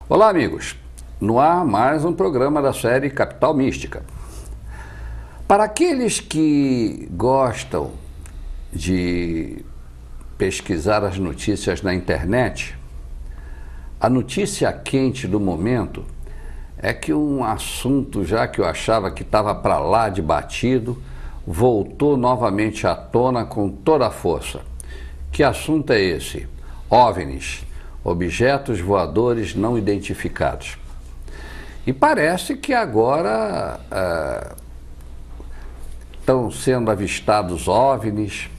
Olá, amigos! No ar, mais um programa da série Capital Mística. Para aqueles que gostam de pesquisar as notícias na internet, a notícia quente do momento é que um assunto já que eu achava que estava para lá de batido, voltou novamente à tona com toda a força. Que assunto é esse? OVNIs, objetos voadores não identificados. E parece que agora estão sendo avistados OVNIs.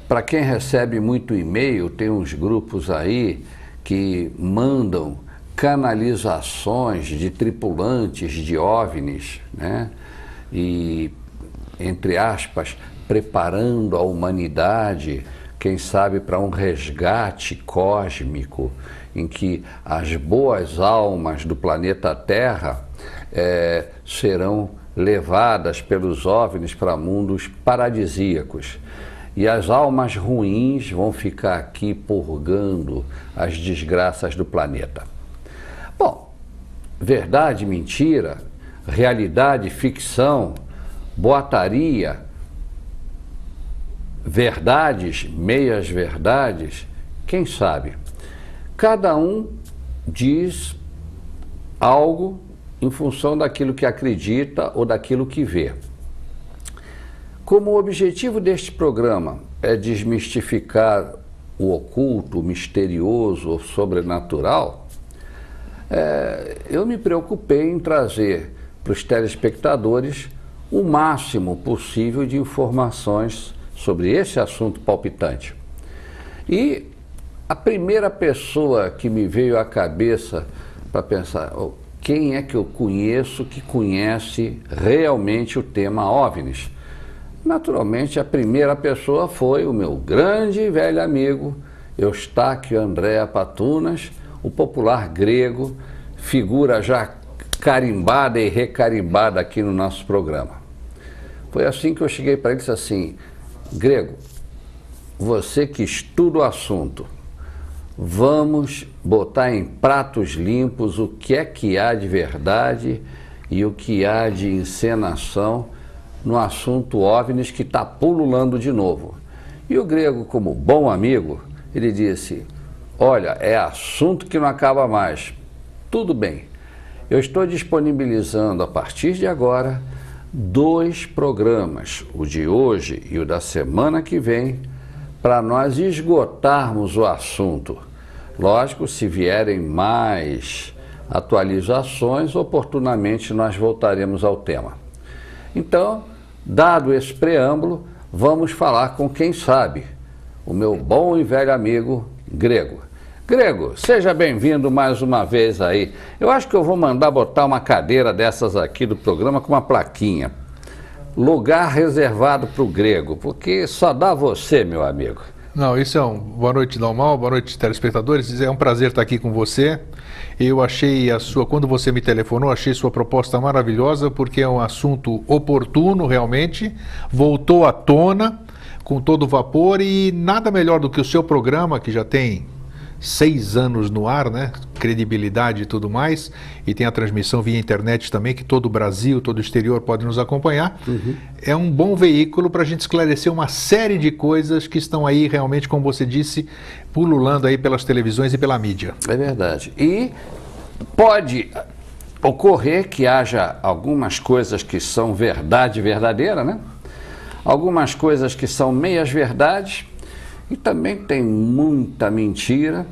Para quem recebe muito e-mail, tem uns grupos aí que mandam canalizações de tripulantes de OVNIs, né? E, entre aspas, preparando a humanidade, quem sabe, para um resgate cósmico, em que as boas almas do planeta Terra serão levadas pelos OVNIs para mundos paradisíacos. E as almas ruins vão ficar aqui purgando as desgraças do planeta. Bom, verdade, mentira, realidade, ficção, boataria, verdades, meias verdades, quem sabe? Cada um diz algo em função daquilo que acredita ou daquilo que vê. Como o objetivo deste programa é desmistificar o oculto, o misterioso, o sobrenatural, eu me preocupei em trazer para os telespectadores o máximo possível de informações sobre esse assunto palpitante. E a primeira pessoa que me veio à cabeça para pensar, quem é que eu conheço que conhece realmente o tema OVNIs? Naturalmente, a primeira pessoa foi o meu grande e velho amigo Eustáquio André Patunas, o popular grego, figura já carimbada e recarimbada aqui no nosso programa. Foi assim que eu cheguei para ele e disse assim: Grego, você que estuda o assunto, vamos botar em pratos limpos o que é que há de verdade e o que há de encenação no assunto OVNIs que está pululando de novo. E o Grego, como bom amigo, ele disse: olha, é assunto que não acaba mais. Tudo bem, eu estou disponibilizando a partir de agora 2 programas, o de hoje e o da semana que vem, para nós esgotarmos o assunto. Lógico, se vierem mais atualizações, oportunamente nós voltaremos ao tema. Então, dado esse preâmbulo, vamos falar com quem sabe, o meu bom e velho amigo Grego. Grego, seja bem-vindo mais uma vez aí. Eu acho que eu vou mandar botar uma cadeira dessas aqui do programa com uma plaquinha. Lugar reservado para o Grego, porque só dá você, meu amigo. Não, isso é boa noite, Dalmal, boa noite, telespectadores. É um prazer estar aqui com você. Eu achei quando você me telefonou, achei sua proposta maravilhosa, porque é um assunto oportuno, realmente, voltou à tona com todo vapor, e nada melhor do que o seu programa, que já tem 6 anos no ar, né? Credibilidade e tudo mais, e tem a transmissão via internet também, que todo o Brasil, todo o exterior pode nos acompanhar. É um bom veículo para a gente esclarecer uma série de coisas que estão aí realmente, como você disse, pululando aí pelas televisões e pela mídia. É verdade. E pode ocorrer que haja algumas coisas que são verdade verdadeira, né? Algumas coisas que são meias verdades, e também tem muita mentira,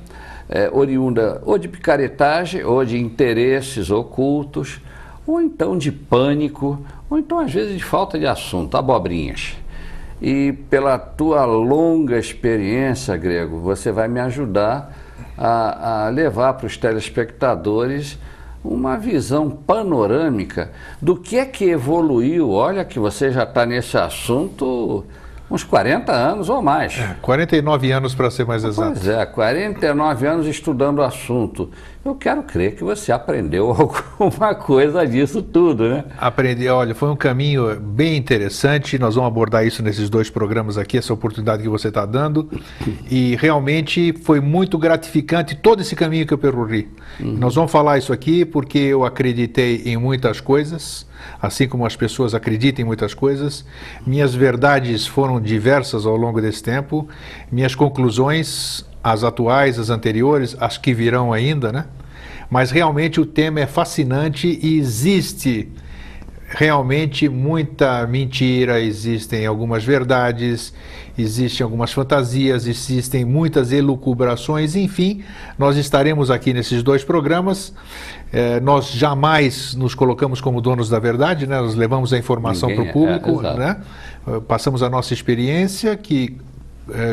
oriunda ou de picaretagem, ou de interesses ocultos, ou então de pânico, ou então às vezes de falta de assunto, abobrinhas. E pela tua longa experiência, Grego, você vai me ajudar a levar para os telespectadores uma visão panorâmica do que é que evoluiu. Olha que você já está nesse assunto uns 40 anos ou mais. 49 anos para ser mais exato. Pois é, 49 anos estudando o assunto. Eu quero crer que você aprendeu alguma coisa disso tudo, né? Aprendi, olha, foi um caminho bem interessante, nós vamos abordar isso nesses 2 programas aqui, essa oportunidade que você está dando, e realmente foi muito gratificante todo esse caminho que eu percorri. Nós vamos falar isso aqui porque eu acreditei em muitas coisas, assim como as pessoas acreditam em muitas coisas. Minhas verdades foram diversas ao longo desse tempo, minhas conclusões, as atuais, as anteriores, as que virão ainda, né? Mas realmente o tema é fascinante e existe realmente muita mentira, existem algumas verdades, existem algumas fantasias, existem muitas elucubrações, enfim, nós estaremos aqui nesses 2 programas. Nós jamais nos colocamos como donos da verdade, né? Nós levamos a informação para o público, né? Passamos a nossa experiência, que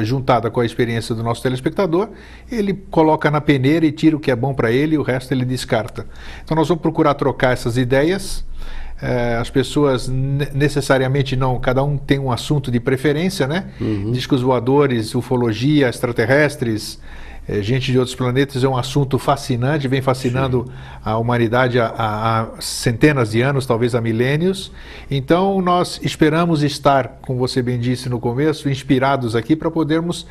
juntada com a experiência do nosso telespectador, ele coloca na peneira e tira o que é bom para ele e o resto ele descarta. Então nós vamos procurar trocar essas ideias. As pessoas necessariamente não, cada um tem um assunto de preferência, né? Discos voadores, ufologia, extraterrestres, gente de outros planetas é um assunto fascinante, vem fascinando a humanidade há centenas de anos, talvez há milênios. Então nós esperamos estar, como você bem disse no começo, inspirados aqui para podermos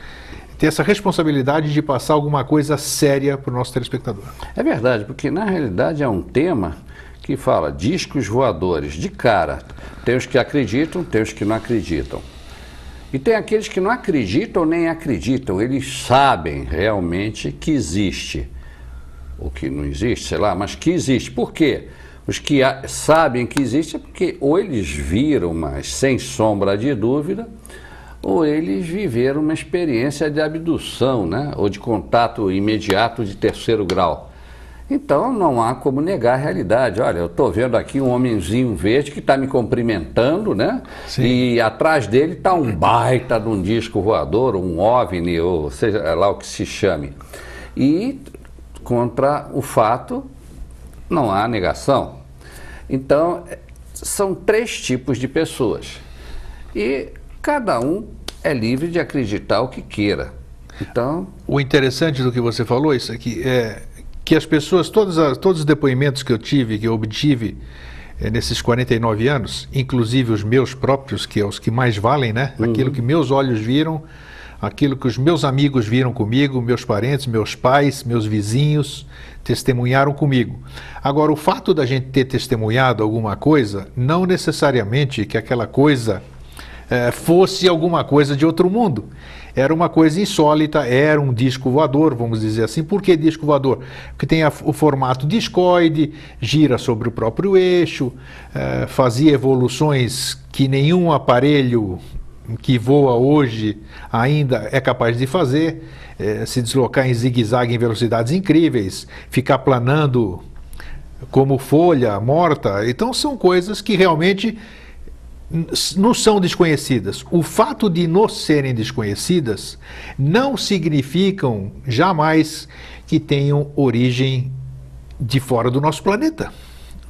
ter essa responsabilidade de passar alguma coisa séria para o nosso telespectador. É verdade, porque na realidade é um tema que fala discos voadores. De cara, tem os que acreditam, tem os que não acreditam. E tem aqueles que não acreditam nem acreditam, eles sabem realmente que existe. Ou que não existe, sei lá, mas que existe. Por quê? Os que sabem que existe é porque ou eles viram, mas sem sombra de dúvida, ou eles viveram uma experiência de abdução, né? Ou de contato imediato de 3º grau. Então não há como negar a realidade. Olha, eu estou vendo aqui um homenzinho verde que está me cumprimentando, né? Sim. E atrás dele está um baita de um disco voador, um OVNI, ou seja lá o que se chame. E contra o fato não há negação. Então são 3 tipos de pessoas. E cada um é livre de acreditar o que queira. Então, o interessante do que você falou, isso aqui, é que as pessoas, todos os depoimentos que eu tive, que eu obtive nesses 49 anos, inclusive os meus próprios, que é os que mais valem, né? Aquilo que meus olhos viram, aquilo que os meus amigos viram comigo, meus parentes, meus pais, meus vizinhos testemunharam comigo. Agora, o fato da gente ter testemunhado alguma coisa, não necessariamente que aquela coisa fosse alguma coisa de outro mundo. Era uma coisa insólita, era um disco voador, vamos dizer assim. Por que disco voador? Porque tem o formato discoide, gira sobre o próprio eixo, fazia evoluções que nenhum aparelho que voa hoje ainda é capaz de fazer, se deslocar em zigue-zague em velocidades incríveis, ficar planando como folha morta. Então são coisas que realmente não são desconhecidas. O fato de nos serem desconhecidas não significam jamais que tenham origem de fora do nosso planeta.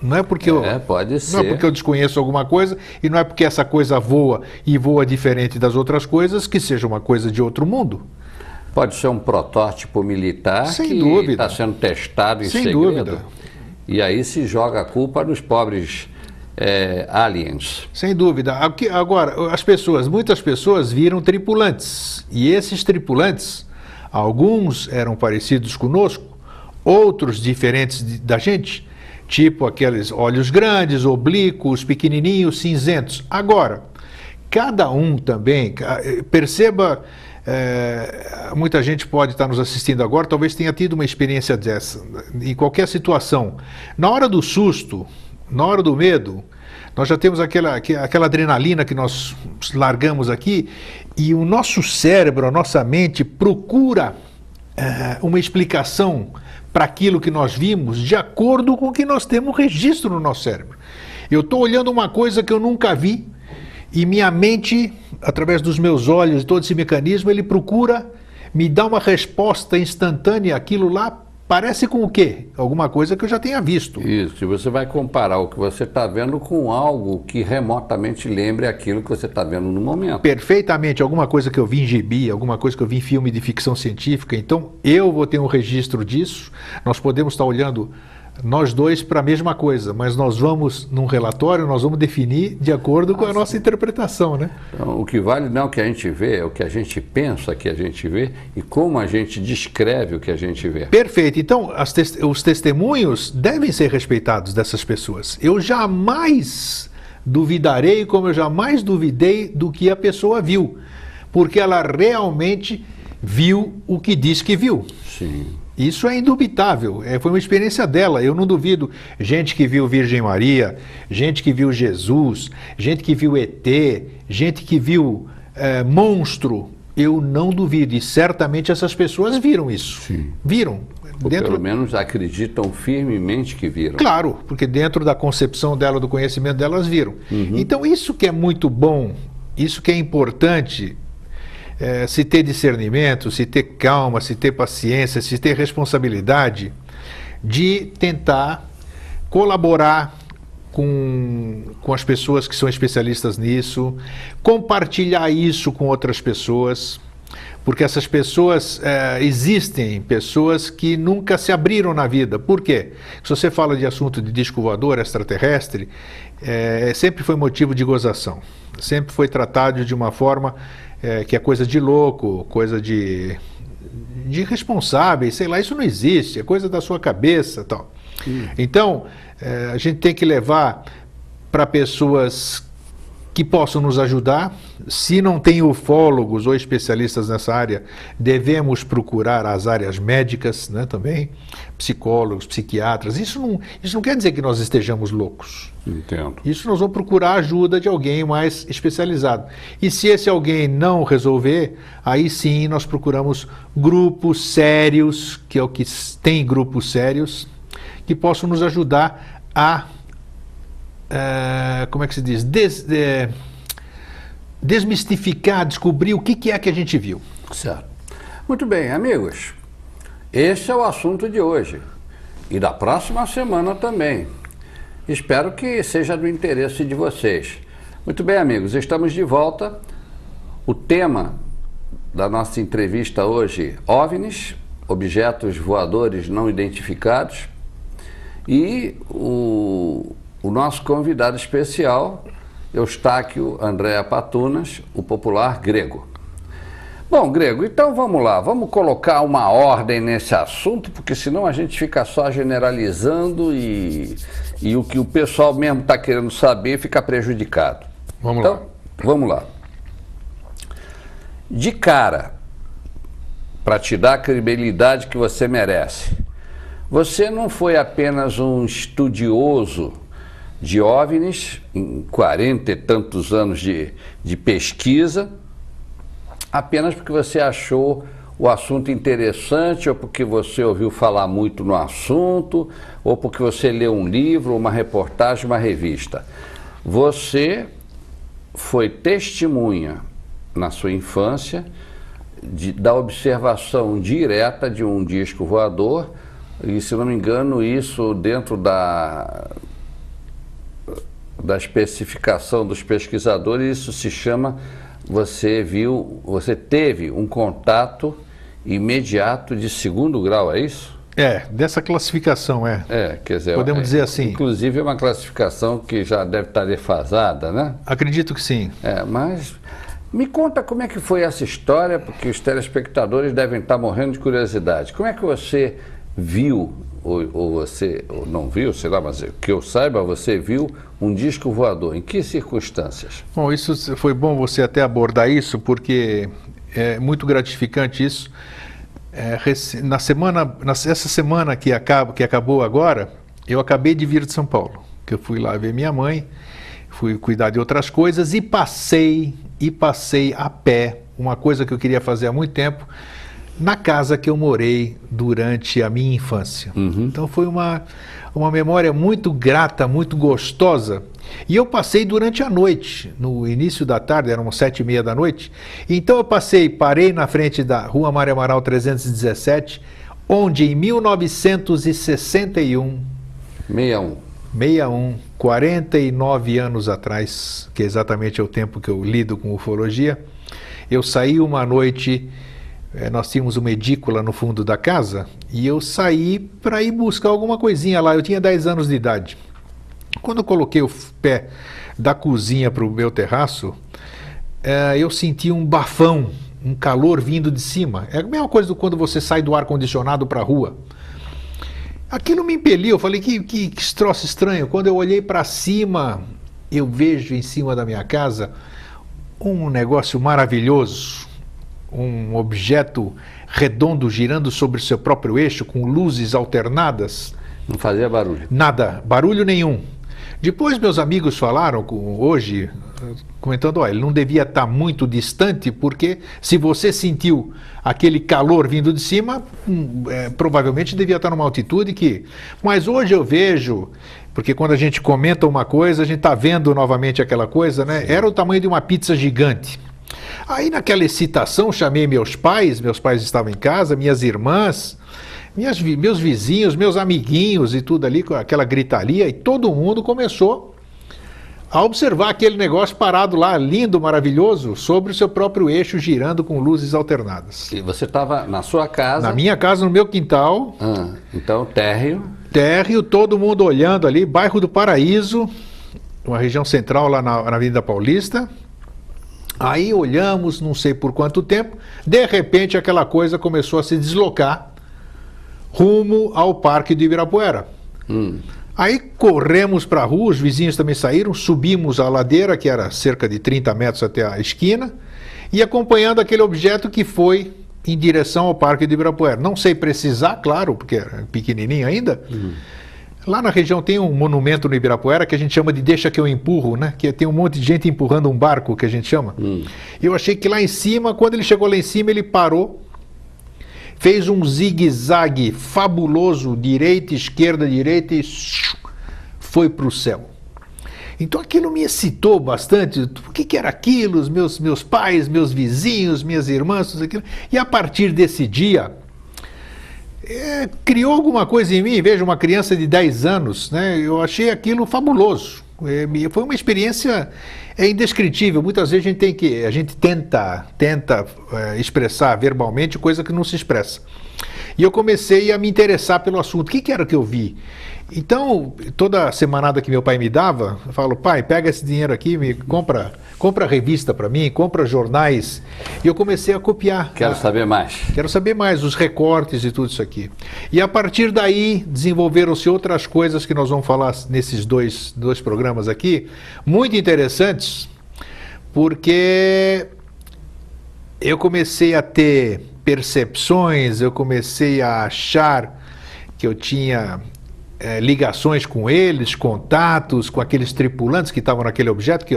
Não é porque pode ser. Não é porque eu desconheço alguma coisa e não é porque essa coisa voa e voa diferente das outras coisas que seja uma coisa de outro mundo. Pode ser um protótipo militar sem que dúvida. Está sendo testado em sem segredo. Dúvida. E aí se joga a culpa nos pobres aliens. Sem dúvida. Agora, muitas pessoas viram tripulantes. E esses tripulantes, alguns eram parecidos conosco, outros diferentes da gente, tipo aqueles olhos grandes, oblíquos, pequenininhos, cinzentos. Agora, cada um também, perceba, muita gente pode estar nos assistindo agora, talvez tenha tido uma experiência dessa, em qualquer situação. Na hora do susto, na hora do medo, nós já temos aquela adrenalina que nós largamos aqui e o nosso cérebro, a nossa mente procura uma explicação para aquilo que nós vimos de acordo com o que nós temos registro no nosso cérebro. Eu estou olhando uma coisa que eu nunca vi e minha mente, através dos meus olhos e todo esse mecanismo, ele procura me dar uma resposta instantânea àquilo lá parece com o quê? Alguma coisa que eu já tenha visto. Isso, e você vai comparar o que você está vendo com algo que remotamente lembre aquilo que você está vendo no momento. Perfeitamente, alguma coisa que eu vi em gibi, alguma coisa que eu vi em filme de ficção científica. Então, eu vou ter um registro disso. Nós podemos estar olhando nós dois para a mesma coisa, mas nós vamos, num relatório, nós vamos definir de acordo com a nossa interpretação, né? Então, o que vale não é o que a gente vê, é o que a gente pensa que a gente vê e como a gente descreve o que a gente vê. Perfeito. Então, os testemunhos devem ser respeitados dessas pessoas. Eu jamais duvidarei, como eu jamais duvidei do que a pessoa viu, porque ela realmente viu o que diz que viu. Sim. Isso é indubitável, foi uma experiência dela, eu não duvido. Gente que viu Virgem Maria, gente que viu Jesus, gente que viu ET, gente que viu monstro, eu não duvido, e certamente essas pessoas viram isso. Sim. Viram. Ou pelo menos acreditam firmemente que viram. Claro, porque dentro da concepção dela, do conhecimento delas, viram. Então isso que é muito bom, isso que é importante, se ter discernimento, se ter calma, se ter paciência, se ter responsabilidade de tentar colaborar com as pessoas que são especialistas nisso, compartilhar isso com outras pessoas, porque essas pessoas, existem pessoas que nunca se abriram na vida. Por quê? Se você fala de assunto de disco voador, extraterrestre, sempre foi motivo de gozação, sempre foi tratado de uma forma que é coisa de louco, coisa de irresponsáveis, sei lá, isso não existe, é coisa da sua cabeça, tal. Então, a gente tem que levar para pessoas que possam nos ajudar. Se não tem ufólogos ou especialistas nessa área, devemos procurar as áreas médicas, né, também, psicólogos, psiquiatras. Isso não quer dizer que nós estejamos loucos. Entendo. Isso nós vamos procurar a ajuda de alguém mais especializado. E se esse alguém não resolver, aí sim nós procuramos grupos sérios, que é o que tem grupos sérios, que possam nos ajudar a, como é que se diz, desmistificar, descobrir o que é que a gente viu. Certo. Muito bem, amigos. Esse é o assunto de hoje e da próxima semana também. Espero que seja do interesse de vocês. Muito bem, amigos, estamos de volta. O tema da nossa entrevista hoje, OVNIs, objetos voadores não identificados, e o nosso convidado especial, Eustáquio André Patunas, o popular Grego. Bom, Grego, então vamos lá, vamos colocar uma ordem nesse assunto, porque senão a gente fica só generalizando e o que o pessoal mesmo está querendo saber fica prejudicado. Vamos lá. Vamos lá. De cara, para te dar a credibilidade que você merece, você não foi apenas um estudioso de OVNIs, em 40 e tantos anos de pesquisa, apenas porque você achou o assunto interessante, ou porque você ouviu falar muito no assunto, ou porque você leu um livro, uma reportagem, uma revista. Você foi testemunha, na sua infância, da observação direta de um disco voador, e, se não me engano, isso dentro da especificação dos pesquisadores, isso se chama... Você teve um contato imediato de segundo grau, é isso? Dessa classificação, quer dizer... Podemos dizer assim. Inclusive é uma classificação que já deve estar defasada, né? Acredito que sim. Mas me conta como é que foi essa história, porque os telespectadores devem estar morrendo de curiosidade. Como é que você viu, ou você não viu, sei lá, mas que eu saiba, você viu um disco voador? Em que circunstâncias? Bom, isso foi bom você até abordar isso, porque é muito gratificante isso. Essa semana que acabou agora, eu acabei de vir de São Paulo, que eu fui lá ver minha mãe, fui cuidar de outras coisas e passei a pé, uma coisa que eu queria fazer há muito tempo, na casa que eu morei durante a minha infância. Então foi uma memória muito grata, muito gostosa. E eu passei durante a noite, no início da tarde, eram 7h30 da noite. Então eu parei na frente da Rua Mário Amaral 317, onde em 1961, 61, 49 anos atrás, que exatamente é o tempo que eu lido com ufologia, eu saí uma noite, nós tínhamos uma edícula no fundo da casa, e eu saí para ir buscar alguma coisinha lá, eu tinha 10 anos de idade. Quando eu coloquei o pé da cozinha para o meu terraço, eu senti um bafão, um calor vindo de cima. É a mesma coisa do quando você sai do ar-condicionado para a rua. Aquilo me impeliu, eu falei, que troço estranho. Quando eu olhei para cima, eu vejo em cima da minha casa um negócio maravilhoso, um objeto redondo girando sobre o seu próprio eixo, com luzes alternadas. Não fazia barulho? Nada, barulho nenhum. Depois meus amigos falaram, hoje, comentando, ele não devia estar muito distante, porque se você sentiu aquele calor vindo de cima, provavelmente devia estar numa altitude que... Mas hoje eu vejo, porque quando a gente comenta uma coisa, a gente está vendo novamente aquela coisa, né? Era o tamanho de uma pizza gigante. Aí naquela excitação chamei meus pais estavam em casa, minhas irmãs, meus vizinhos, meus amiguinhos e tudo ali, com aquela gritaria, e todo mundo começou a observar aquele negócio parado lá, lindo, maravilhoso, sobre o seu próprio eixo, girando com luzes alternadas. E você estava na sua casa? Na minha casa, no meu quintal. Então, térreo. Térreo, todo mundo olhando ali, bairro do Paraíso, uma região central lá na Avenida Paulista. Aí olhamos, não sei por quanto tempo, de repente aquela coisa começou a se deslocar rumo ao Parque do Ibirapuera. Aí corremos para a rua, os vizinhos também saíram, subimos a ladeira, que era cerca de 30 metros até a esquina, e acompanhando aquele objeto que foi em direção ao Parque do Ibirapuera. Não sei precisar, claro, porque era pequenininho ainda. Lá na região tem um monumento no Ibirapuera que a gente chama de Deixa que eu empurro, né? Que tem um monte de gente empurrando um barco, que a gente chama. Eu achei que lá em cima, quando ele chegou lá em cima, ele parou, fez um zigue-zague fabuloso, direita, esquerda, direita, e foi para o céu. Então aquilo me excitou bastante. O que era aquilo? Os meus pais, meus vizinhos, minhas irmãs, tudo aquilo. E a partir desse dia, criou alguma coisa em mim. Veja, uma criança de 10 anos, né? Eu achei aquilo fabuloso. Foi uma experiência indescritível. Muitas vezes a gente tenta expressar verbalmente coisa que não se expressa. E eu comecei a me interessar pelo assunto. O que era que eu vi? Então, toda semanada que meu pai me dava, eu falo, pai, pega esse dinheiro aqui, compra revista para mim, compra jornais. E eu comecei a copiar. Quero saber mais. Quero saber mais, os recortes e tudo isso aqui. E a partir daí, desenvolveram-se outras coisas que nós vamos falar nesses dois programas aqui, muito interessantes, porque eu comecei a ter percepções, eu comecei a achar que eu tinha ligações com eles, contatos com aqueles tripulantes que estavam naquele objeto, que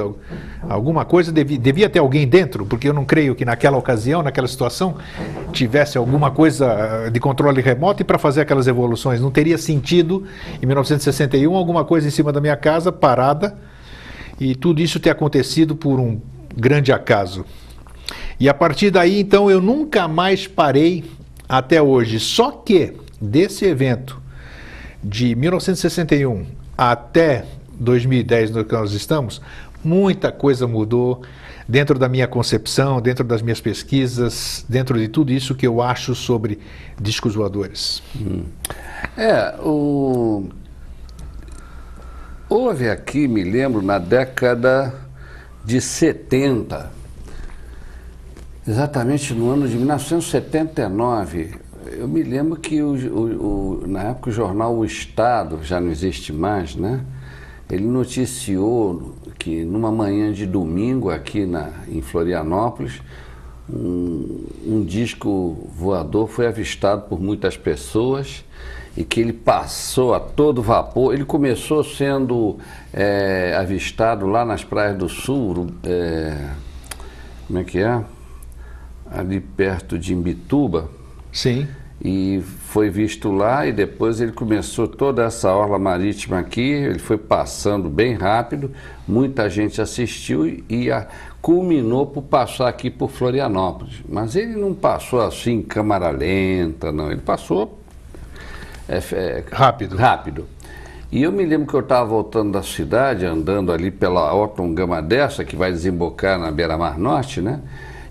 alguma coisa devia ter alguém dentro, porque eu não creio que naquela ocasião, naquela situação, tivesse alguma coisa de controle remoto e para fazer aquelas evoluções. Não teria sentido, em 1961, alguma coisa em cima da minha casa, parada, e tudo isso ter acontecido por um grande acaso. E a partir daí, então, eu nunca mais parei até hoje. Só que, desse evento, de 1961 até 2010, no que nós estamos, muita coisa mudou dentro da minha concepção, dentro das minhas pesquisas, dentro de tudo isso que eu acho sobre discos voadores. Houve aqui, me lembro, na década de 70, exatamente no ano de 1979, eu me lembro que na época o jornal O Estado, já não existe mais, né? Ele noticiou que numa manhã de domingo aqui em Florianópolis, um disco voador foi avistado por muitas pessoas e que ele passou a todo vapor. Ele começou sendo avistado lá nas praias do sul, como é que é? Ali perto de Imbituba. Sim. E foi visto lá e depois ele começou toda essa orla marítima aqui, ele foi passando bem rápido, muita gente assistiu e culminou por passar aqui por Florianópolis. Mas ele não passou assim em câmara lenta, não, ele passou Rápido. rápido. E eu me lembro que eu estava voltando da cidade, andando ali pela Otton Gama dessa, que vai desembocar na Beira-Mar Norte, né?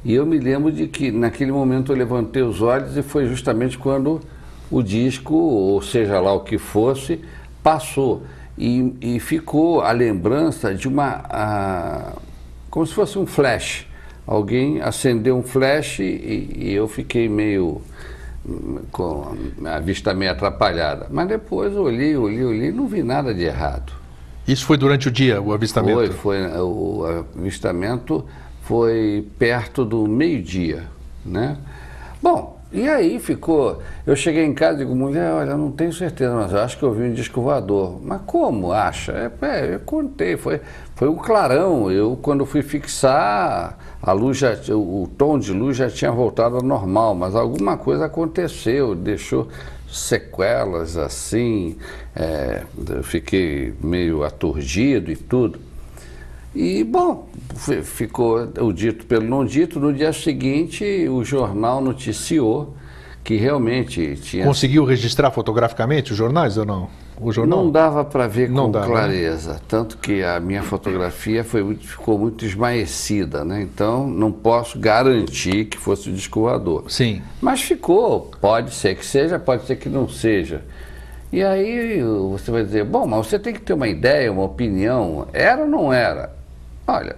E eu me lembro de que naquele momento eu levantei os olhos e foi justamente quando o disco, ou seja lá o que fosse, passou. E ficou a lembrança de como se fosse um flash. Alguém acendeu um flash e eu fiquei meio com a vista meio atrapalhada. Mas depois eu olhei, não vi nada de errado. Isso foi durante o dia, o avistamento? O avistamento foi perto do meio-dia, né? Bom, e aí ficou... Eu cheguei em casa e digo, mulher, olha, não tenho certeza, mas eu acho que eu vi um disco voador. Mas como acha? Eu contei, foi um clarão. Eu, quando fui fixar, a luz o tom de luz já tinha voltado ao normal, mas alguma coisa aconteceu, deixou sequelas assim, eu fiquei meio aturdido e tudo. E, bom, ficou o dito pelo não dito. No dia seguinte, o jornal noticiou que realmente tinha... Conseguiu registrar fotograficamente os jornais ou não? O jornal? Não dava para ver não com dava, clareza, né? Tanto que a minha fotografia ficou muito esmaecida, né? Então, não posso garantir que fosse o disco voador. Sim. Mas ficou, pode ser que seja, pode ser que não seja. E aí você vai dizer, bom, mas você tem que ter uma ideia, uma opinião, era ou não era? Olha,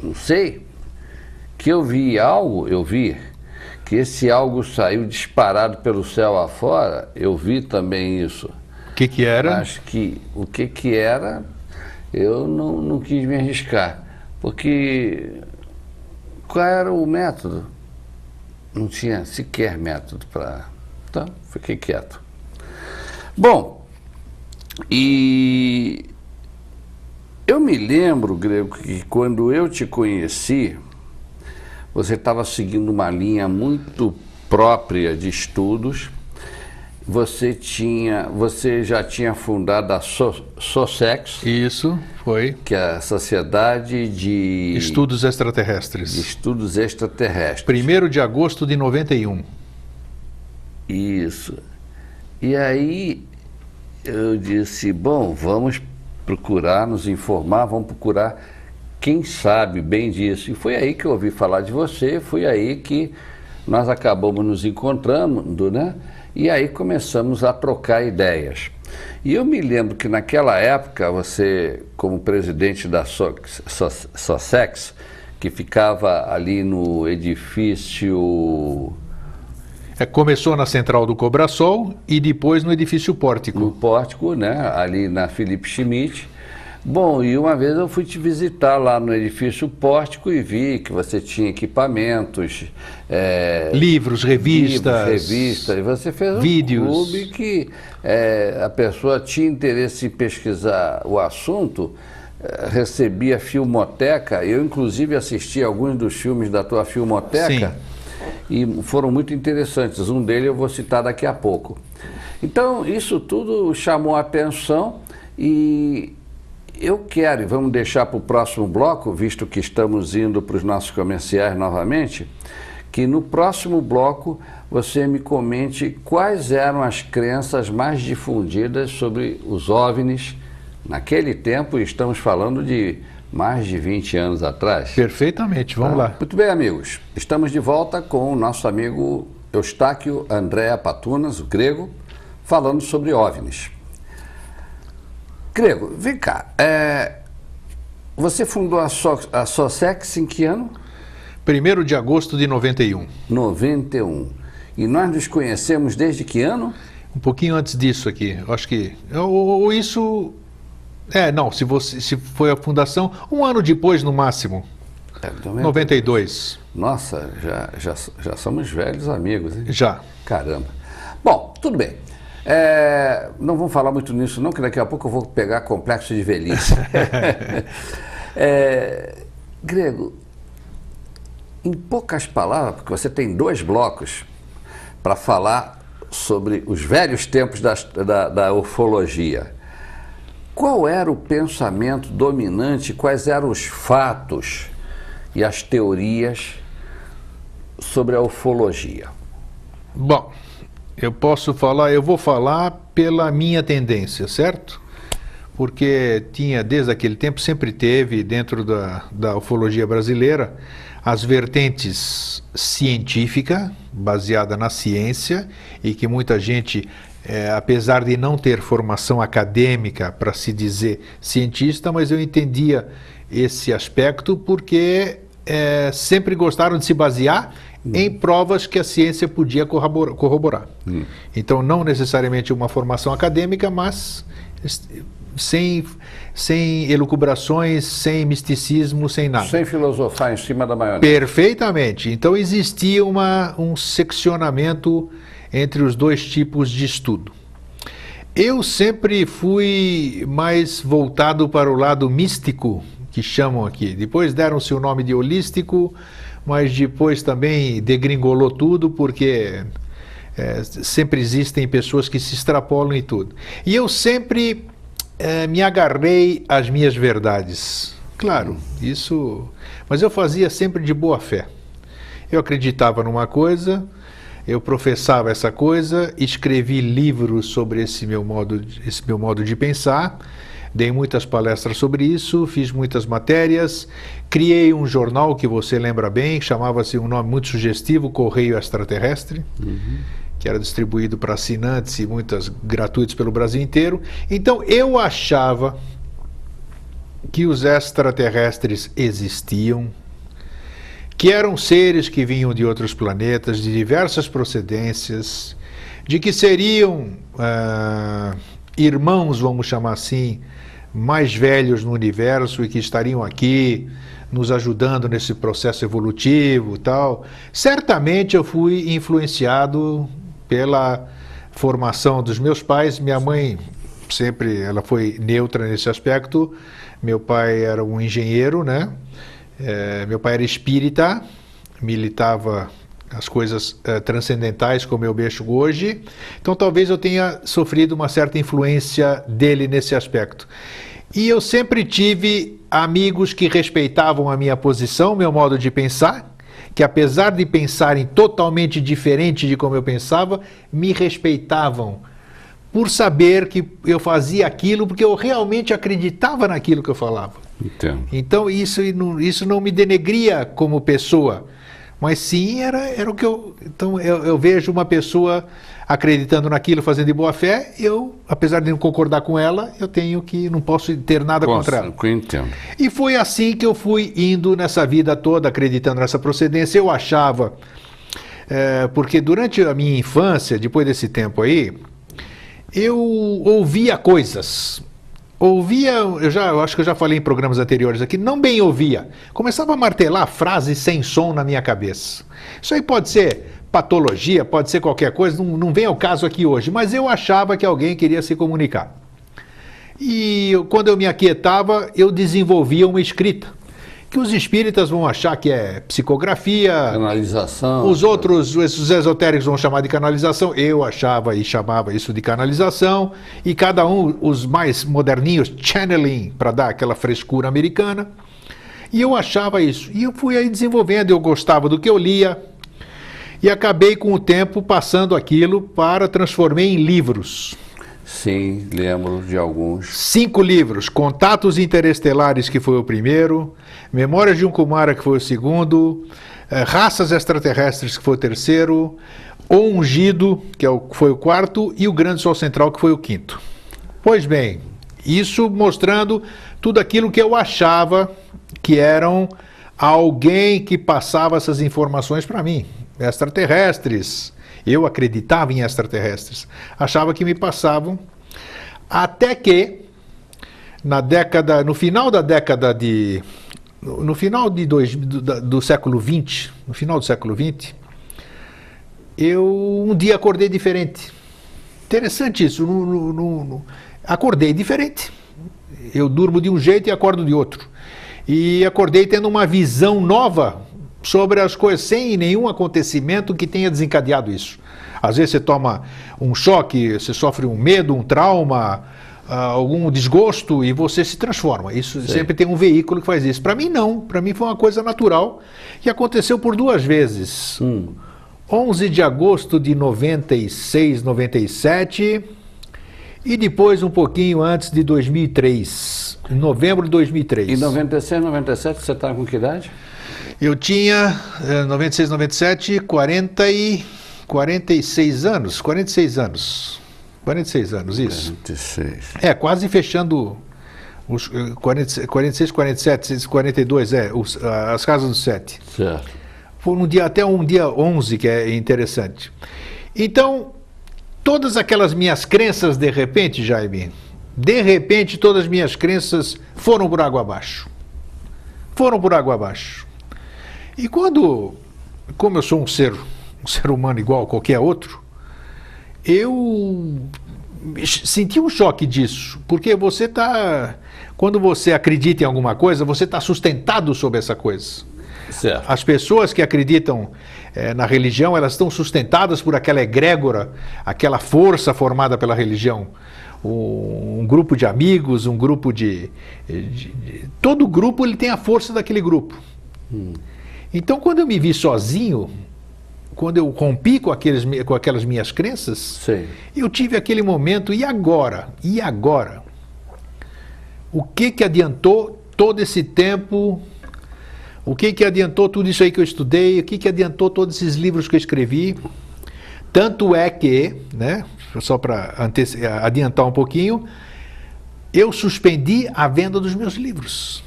não sei, que eu vi que esse algo saiu disparado pelo céu afora, eu vi também isso. O que era? Acho que o que era, eu não quis me arriscar, porque qual era o método? Não tinha sequer método para... Então, fiquei quieto. Bom, e eu me lembro, Grego, que quando eu te conheci, você estava seguindo uma linha muito própria de estudos. Você já tinha fundado a SOSEX. Isso, foi. Que é a Sociedade de... Estudos Extraterrestres. De Estudos Extraterrestres. 1º de agosto de 91. Isso. E aí eu disse, bom, vamos procurar nos informar, vamos procurar quem sabe bem disso. E foi aí que eu ouvi falar de você, foi aí que nós acabamos nos encontrando, né? E aí começamos a trocar ideias. E eu me lembro que naquela época você, como presidente da SOSEX, que ficava ali no edifício... Começou na Central do Cobrasol e depois no edifício Pórtico. No Pórtico, né? Ali na Felipe Schmidt. Bom, e uma vez eu fui te visitar lá no edifício Pórtico e vi que você tinha equipamentos... livros, revistas... E você fez vídeos. Um clube que a pessoa tinha interesse em pesquisar o assunto, recebia filmoteca. Eu, inclusive, assisti alguns dos filmes da tua filmoteca. Sim. E foram muito interessantes. Um deles eu vou citar daqui a pouco. Então, isso tudo chamou a atenção e eu quero, e vamos deixar para o próximo bloco, visto que estamos indo para os nossos comerciais novamente, que no próximo bloco você me comente quais eram as crenças mais difundidas sobre os OVNIs naquele tempo, e estamos falando de mais de 20 anos atrás. Perfeitamente, vamos lá. Muito bem, amigos. Estamos de volta com o nosso amigo Eustáquio André Patunas, o Grego, falando sobre OVNIs. Grego, vem cá. Você fundou a SOSEX em que ano? 1º de agosto de 91. 91. E nós nos conhecemos desde que ano? Um pouquinho antes disso aqui. Eu acho que... Ou isso... não, se foi a fundação, um ano depois no máximo. 92. Nossa, já somos velhos amigos, hein? Já. Caramba. Bom, tudo bem. Não vamos falar muito nisso não, que daqui a pouco eu vou pegar complexo de velhice. Grego, em poucas palavras, porque você tem 2 blocos para falar sobre os velhos tempos da ufologia. Qual era o pensamento dominante, quais eram os fatos e as teorias sobre a ufologia? Bom, eu posso falar, eu vou falar pela minha tendência, certo? Porque tinha, desde aquele tempo, sempre teve, dentro da ufologia brasileira, as vertentes científica, baseada na ciência, e que muita gente, apesar de não ter formação acadêmica para se dizer cientista, mas eu entendia esse aspecto porque sempre gostaram de se basear em provas que a ciência podia corroborar. Então, não necessariamente uma formação acadêmica, mas sem elucubrações, sem misticismo, sem nada. Sem filosofar em cima da maionese. Perfeitamente. Então existia um seccionamento entre os dois tipos de estudo. Eu sempre fui mais voltado para o lado místico, que chamam aqui. Depois deram-se o nome de holístico, mas depois também degringolou tudo, porque sempre existem pessoas que se extrapolam em tudo. E eu sempre me agarrei às minhas verdades. Claro, isso... Mas eu fazia sempre de boa fé. Eu acreditava numa coisa, eu professava essa coisa, escrevi livros sobre esse meu modo de pensar, dei muitas palestras sobre isso, fiz muitas matérias, criei um jornal que você lembra bem, chamava-se um nome muito sugestivo, Correio Extraterrestre, que era distribuído para assinantes e muitas gratuitos pelo Brasil inteiro. Então eu achava que os extraterrestres existiam, que eram seres que vinham de outros planetas, de diversas procedências, de que seriam irmãos, vamos chamar assim, mais velhos no universo e que estariam aqui nos ajudando nesse processo evolutivo e tal. Certamente eu fui influenciado pela formação dos meus pais. Minha mãe sempre ela foi neutra nesse aspecto. Meu pai era um engenheiro, né? Meu pai era espírita, militava as coisas transcendentais como eu mexo hoje. Então talvez eu tenha sofrido uma certa influência dele nesse aspecto. E eu sempre tive amigos que respeitavam a minha posição, meu modo de pensar, que apesar de pensarem totalmente diferente de como eu pensava, me respeitavam por saber que eu fazia aquilo porque eu realmente acreditava naquilo que eu falava. Entendo. Então isso não me denegria como pessoa, mas sim era o que eu... Então eu vejo uma pessoa acreditando naquilo, fazendo de boa fé, eu, apesar de não concordar com ela, eu tenho que... não posso ter nada contra ela. Entendo. E foi assim que eu fui indo nessa vida toda, acreditando nessa procedência. Eu achava... porque durante a minha infância, depois desse tempo aí, eu ouvia coisas... eu acho que eu já falei em programas anteriores aqui, não bem ouvia. Começava a martelar frases sem som na minha cabeça. Isso aí pode ser patologia, pode ser qualquer coisa, não vem ao caso aqui hoje, mas eu achava que alguém queria se comunicar. E quando eu me aquietava, eu desenvolvia uma escrita, que os espíritas vão achar que é psicografia, canalização. Esses esotéricos vão chamar de canalização, eu achava e chamava isso de canalização, e cada um, os mais moderninhos, channeling, para dar aquela frescura americana, e eu achava isso. E eu fui aí desenvolvendo, eu gostava do que eu lia, e acabei com o tempo passando aquilo para transformei em livros. Sim, lembro de alguns. 5 livros, Contatos Interestelares, que foi o primeiro, Memórias de um Kumara, que foi o segundo, Raças Extraterrestres, que foi o terceiro, O Ungido, que foi o quarto, e O Grande Sol Central, que foi o quinto. Pois bem, isso mostrando tudo aquilo que eu achava que eram alguém que passava essas informações para mim. Extraterrestres. Eu acreditava em extraterrestres. Achava que me passavam. Até que, no final do século XX, no final do século XX, eu um dia acordei diferente. Interessante isso. Acordei diferente. Eu durmo de um jeito e acordo de outro. E acordei tendo uma visão nova sobre as coisas, sem nenhum acontecimento que tenha desencadeado isso. Às vezes você toma um choque, você sofre um medo, um trauma, algum desgosto e você se transforma. Isso sempre tem um veículo que faz isso. Para mim não, para mim foi uma coisa natural que aconteceu por 2 vezes. 11 de agosto de 96, 97 e depois um pouquinho antes de 2003, em novembro de 2003. Em 96, 97, você estava com que idade? Eu tinha 96, 97, 46 anos, 46 anos. 46 anos, isso. 46. Quase fechando os 46, 47, 42, as casas dos 7. Certo. Foi até um dia 11, que é interessante. Então, todas aquelas minhas crenças, de repente, Jaime, todas as minhas crenças foram por água abaixo. Foram por água abaixo. E como eu sou um ser humano igual a qualquer outro, eu senti um choque disso, porque quando você acredita em alguma coisa, você está sustentado sobre essa coisa. Certo. As pessoas que acreditam na religião, elas estão sustentadas por aquela egrégora, aquela força formada pela religião. Um grupo de amigos, um grupo todo grupo ele tem a força daquele grupo. Então, quando eu me vi sozinho, quando eu rompi com aquelas minhas crenças, Sim. eu tive aquele momento, e agora? E agora? O que adiantou todo esse tempo? O que adiantou tudo isso aí que eu estudei? O que adiantou todos esses livros que eu escrevi? Tanto é que, só para adiantar um pouquinho, eu suspendi a venda dos meus livros.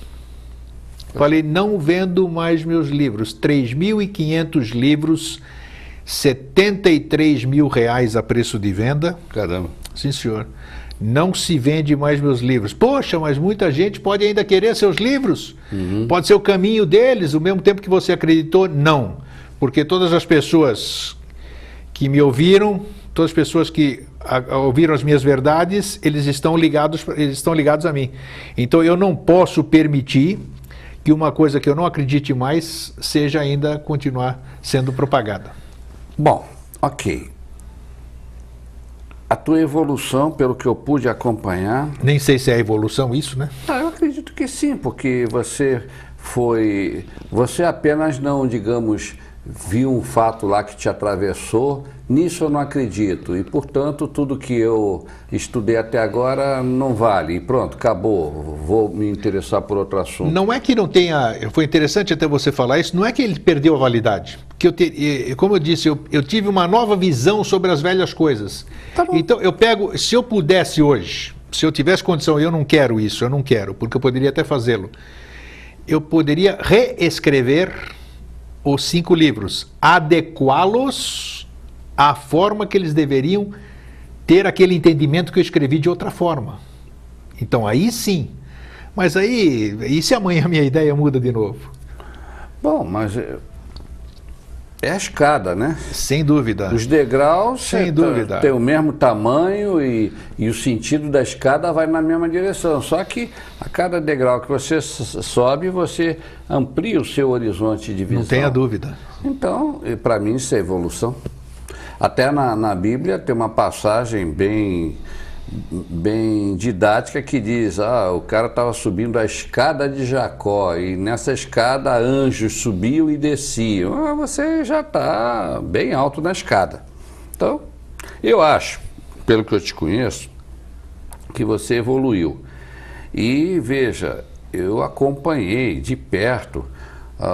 Falei, não vendo mais meus livros. 3.500 livros, R$73 mil a preço de venda. Caramba. Sim, senhor. Não se vende mais meus livros. Poxa, mas muita gente pode ainda querer seus livros. Pode ser o caminho deles, o mesmo tempo que você acreditou. Não. Porque todas as pessoas que me ouviram, todas as pessoas que ouviram as minhas verdades, eles estão ligados a mim. Então eu não posso permitir que uma coisa que eu não acredite mais seja ainda continuar sendo propagada. Bom, ok. A tua evolução, pelo que eu pude acompanhar... Nem sei se é evolução isso, né? Eu acredito que sim, porque você apenas não, digamos, viu um fato lá que te atravessou. Nisso eu não acredito e, portanto, tudo que eu estudei até agora não vale. E pronto, acabou. Vou me interessar por outro assunto. Não é que não tenha... Foi interessante até você falar isso. Não é que ele perdeu a validade. Porque, como eu disse, eu tive uma nova visão sobre as velhas coisas. Tá bom. Então, se eu pudesse hoje, se eu tivesse condição, eu não quero isso, eu não quero, porque eu poderia até fazê-lo. Eu poderia reescrever os 5 livros, adequá-los à forma que eles deveriam ter aquele entendimento que eu escrevi de outra forma. Então aí sim. Mas aí, e se amanhã a minha ideia muda de novo? Bom, mas é a escada, né? Sem dúvida. Os degraus Sem dúvida. Tem o mesmo tamanho e o sentido da escada vai na mesma direção. Só que a cada degrau que você sobe, você amplia o seu horizonte de visão. Não tenha dúvida. Então, para mim, isso é evolução. Até na Bíblia tem uma passagem bem didática que diz, o cara estava subindo a escada de Jacó e nessa escada anjos subiam e desciam. Você já está bem alto na escada. Então, eu acho, pelo que eu te conheço, que você evoluiu. E veja, eu acompanhei de perto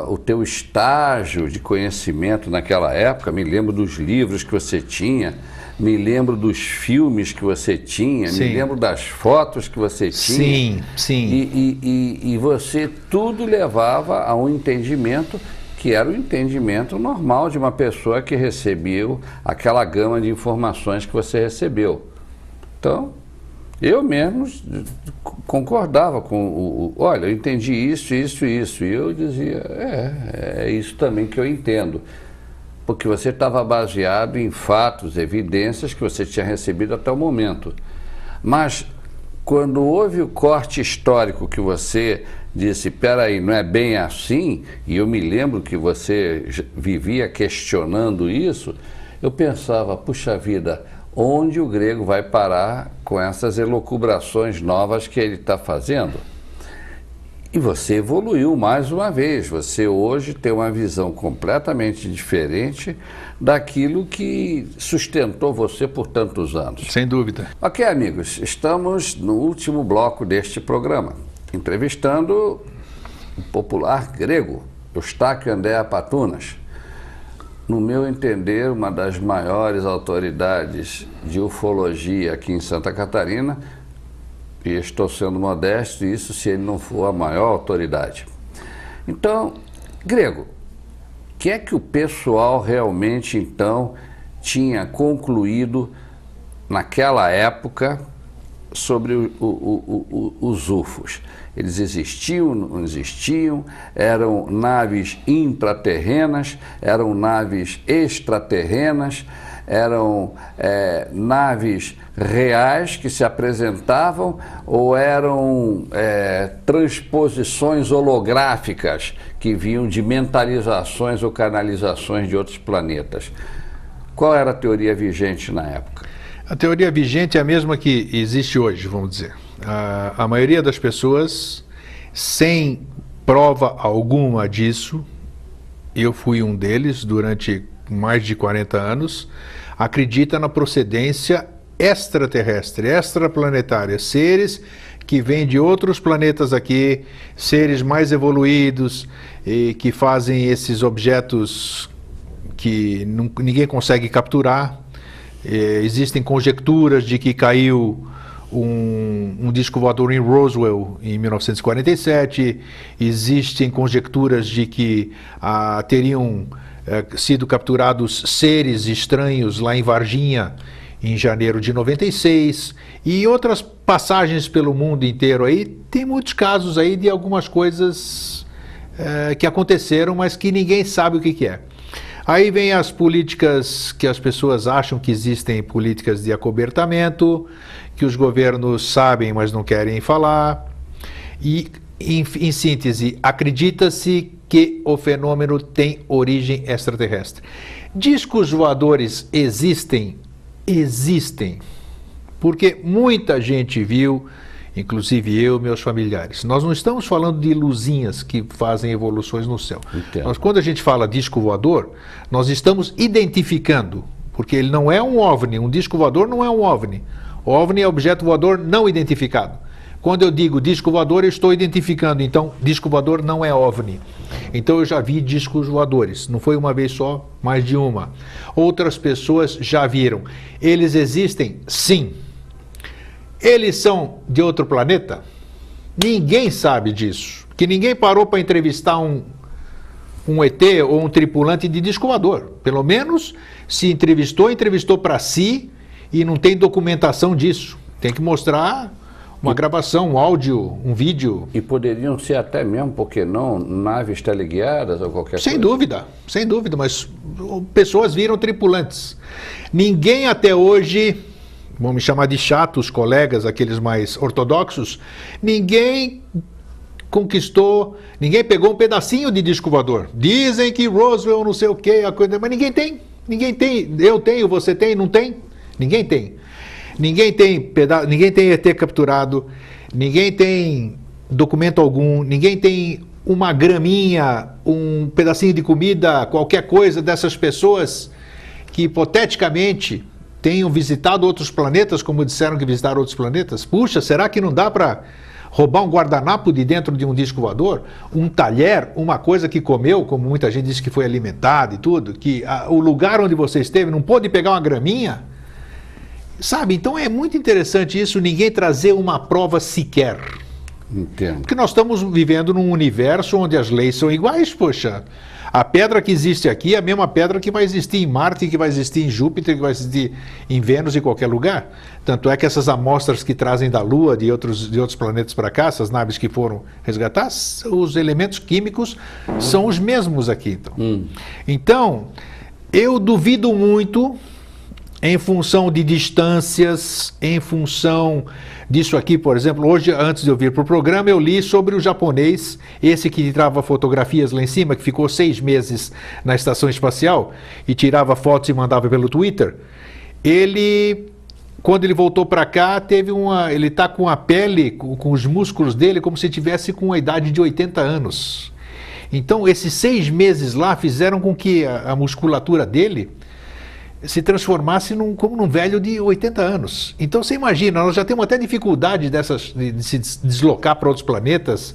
o teu estágio de conhecimento naquela época, me lembro dos livros que você tinha, me lembro dos filmes que você tinha, Sim. me lembro das fotos que você tinha. Sim, sim. E você tudo levava a um entendimento que era o entendimento normal de uma pessoa que recebeu aquela gama de informações que você recebeu. Então, eu mesmo concordava com olha, eu entendi isso, isso, isso. E eu dizia, é isso também que eu entendo. Porque você estava baseado em fatos, evidências que você tinha recebido até o momento. Mas, quando houve o corte histórico que você disse, peraí, não é bem assim, e eu me lembro que você vivia questionando isso, eu pensava, puxa vida, onde o grego vai parar com essas elucubrações novas que ele está fazendo? E você evoluiu mais uma vez. Você hoje tem uma visão completamente diferente daquilo que sustentou você por tantos anos. Sem dúvida. Ok, amigos, estamos no último bloco deste programa, entrevistando o popular grego, Eustáquio André Apatunas. No meu entender, uma das maiores autoridades de ufologia aqui em Santa Catarina, e estou sendo modesto, isso se ele não for a maior autoridade. Então, Grego, o que é que o pessoal realmente, então, tinha concluído naquela época sobre os UFOs? Eles existiam, não existiam? Eram naves intraterrenas? Eram naves extraterrenas? Eram naves reais que se apresentavam ou eram transposições holográficas que vinham de mentalizações ou canalizações de outros planetas? Qual era a teoria vigente na época? A teoria vigente é a mesma que existe hoje, vamos dizer. A maioria das pessoas, sem prova alguma disso, eu fui um deles durante mais de 40 anos, acredita na procedência extraterrestre, extraplanetária, seres que vêm de outros planetas aqui, seres mais evoluídos e que fazem esses objetos que ninguém consegue capturar. Existem conjecturas de que caiu um disco voador em Roswell em 1947, existem conjecturas de que teriam sido capturados seres estranhos lá em Varginha em janeiro de 96, e outras passagens pelo mundo inteiro aí, tem muitos casos aí de algumas coisas que aconteceram, mas que ninguém sabe o que é. Aí vem as políticas que as pessoas acham que existem, políticas de acobertamento, que os governos sabem, mas não querem falar. E, em síntese, acredita-se que o fenômeno tem origem extraterrestre. Discos voadores existem? Existem. Porque muita gente viu, inclusive eu e meus familiares. Nós não estamos falando de luzinhas que fazem evoluções no céu. Mas quando a gente fala disco voador, nós estamos identificando, porque ele não é um OVNI, um disco voador não é um OVNI. O OVNI é objeto voador não identificado. Quando eu digo disco voador, eu estou identificando, então disco voador não é OVNI. Então eu já vi discos voadores, não foi uma vez só, mais de uma. Outras pessoas já viram. Eles existem? Sim. Eles são de outro planeta? Ninguém sabe disso. Que ninguém parou para entrevistar um ET ou um tripulante de disco voador. Pelo menos, se entrevistou para si e não tem documentação disso. Tem que mostrar uma gravação, um áudio, um vídeo. E poderiam ser até mesmo, por que não, naves teleguiadas ou qualquer coisa? Sem dúvida, mas pessoas viram tripulantes. Ninguém até hoje, vamos me chamar de chatos, colegas, aqueles mais ortodoxos, ninguém conquistou, ninguém pegou um pedacinho de disco voador. Dizem que Roswell não sei o quê, mas ninguém tem. Eu tenho, você tem, não tem? Ninguém tem. Ninguém tem ET capturado, ninguém tem documento algum, ninguém tem uma graminha, um pedacinho de comida, qualquer coisa dessas pessoas que hipoteticamente tenham visitado outros planetas, como disseram que visitaram outros planetas. Puxa, será que não dá para roubar um guardanapo de dentro de um disco voador? Um talher, uma coisa que comeu, como muita gente disse que foi alimentada e tudo, que o lugar onde você esteve não pôde pegar uma graminha? Sabe, então é muito interessante isso, ninguém trazer uma prova sequer. Entendo. Porque nós estamos vivendo num universo onde as leis são iguais, poxa. A pedra que existe aqui é a mesma pedra que vai existir em Marte, que vai existir em Júpiter, que vai existir em Vênus, em qualquer lugar. Tanto é que essas amostras que trazem da Lua, de outros planetas para cá, essas naves que foram resgatadas, os elementos químicos são os mesmos aqui. Então, eu duvido muito, em função de distâncias, em função disso aqui, por exemplo, hoje, antes de eu vir para o programa, eu li sobre o japonês, esse que tirava fotografias lá em cima, que ficou 6 meses na estação espacial e tirava fotos e mandava pelo Twitter. Ele quando ele voltou para cá, ele está com a pele, com os músculos dele, como se tivesse com a idade de 80 anos. Então, esses 6 meses lá fizeram com que a musculatura dele se transformasse como num velho de 80 anos. Então, você imagina, nós já temos até dificuldade de se deslocar para outros planetas,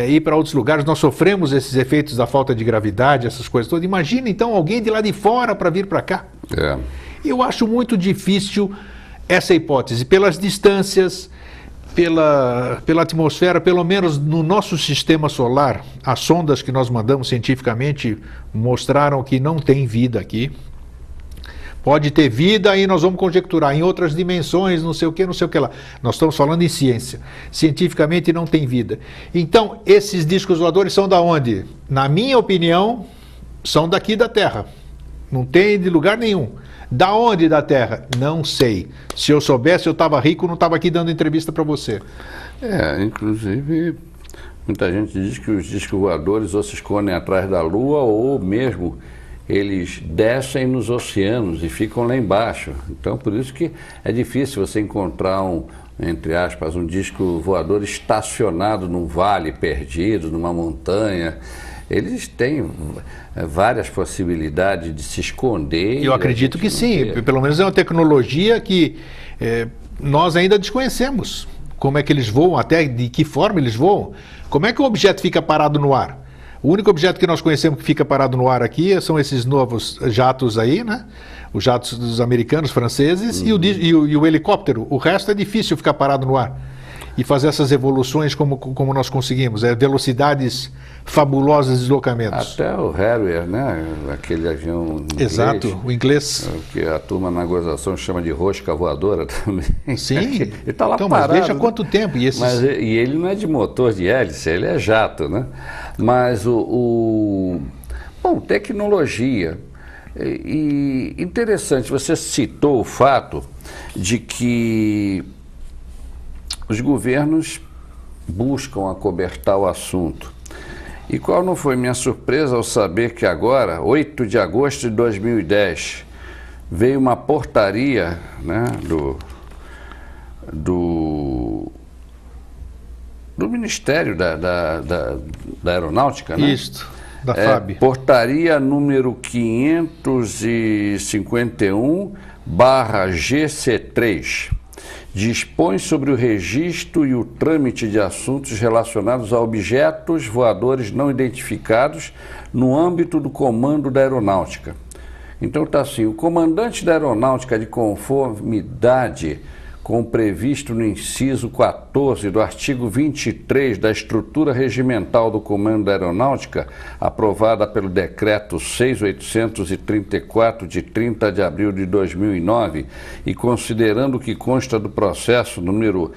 ir para outros lugares, nós sofremos esses efeitos da falta de gravidade, essas coisas todas. Imagina, então, alguém de lá de fora para vir para cá. Eu acho muito difícil essa hipótese, pelas distâncias, pela atmosfera, pelo menos no nosso sistema solar, as sondas que nós mandamos cientificamente mostraram que não tem vida aqui. Pode ter vida, aí nós vamos conjecturar em outras dimensões, não sei o que lá. Nós estamos falando em ciência. Cientificamente não tem vida. Então, esses discos voadores são da onde? Na minha opinião, são daqui da Terra. Não tem de lugar nenhum. Da onde da Terra? Não sei. Se eu soubesse, eu estava rico, não estava aqui dando entrevista para você. Inclusive, muita gente diz que os discos voadores ou se escondem atrás da Lua ou mesmo eles descem nos oceanos e ficam lá embaixo. Então, por isso que é difícil você encontrar entre aspas, um disco voador estacionado num vale perdido, numa montanha. Eles têm várias possibilidades de se esconder. Eu acredito que sim. Pelo menos é uma tecnologia que nós ainda desconhecemos. Como é que eles voam, até de que forma eles voam. Como é que o objeto fica parado no ar? O único objeto que nós conhecemos que fica parado no ar aqui são esses novos jatos aí, né? Os jatos dos americanos, franceses e o helicóptero. O resto é difícil ficar parado no ar e fazer essas evoluções como nós conseguimos. Velocidades fabulosas de deslocamentos. Até o Harrier, né? Aquele avião inglês. Exato, o inglês. Que a turma na gozação chama de rosca voadora também. Sim. Ele está lá então, parado. Mas veja quanto tempo. E ele não é de motor de hélice, ele é jato, né? Mas bom, tecnologia. E interessante, você citou o fato de que os governos buscam acobertar o assunto. E qual não foi minha surpresa ao saber que agora, 8 de agosto de 2010, veio uma portaria, né, do Ministério da Aeronáutica, né? Isto, da FAB. Portaria número 551/GC3. Dispõe sobre o registro e o trâmite de assuntos relacionados a objetos voadores não identificados no âmbito do Comando da Aeronáutica. Então está assim, o comandante da Aeronáutica, de conformidade com o previsto no inciso 14 do artigo 23 da estrutura regimental do Comando da Aeronáutica, aprovada pelo Decreto 6.834, de 30 de abril de 2009, e considerando que consta do processo número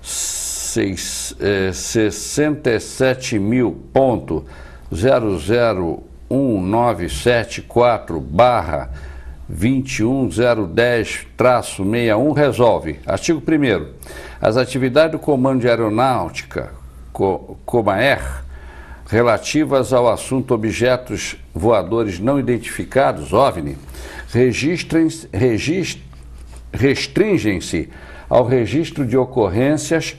67.001.974/21010-61, resolve. Artigo 1º. As atividades do Comando de Aeronáutica, COMAER, relativas ao assunto objetos voadores não identificados, OVNI, restringem-se ao registro de ocorrências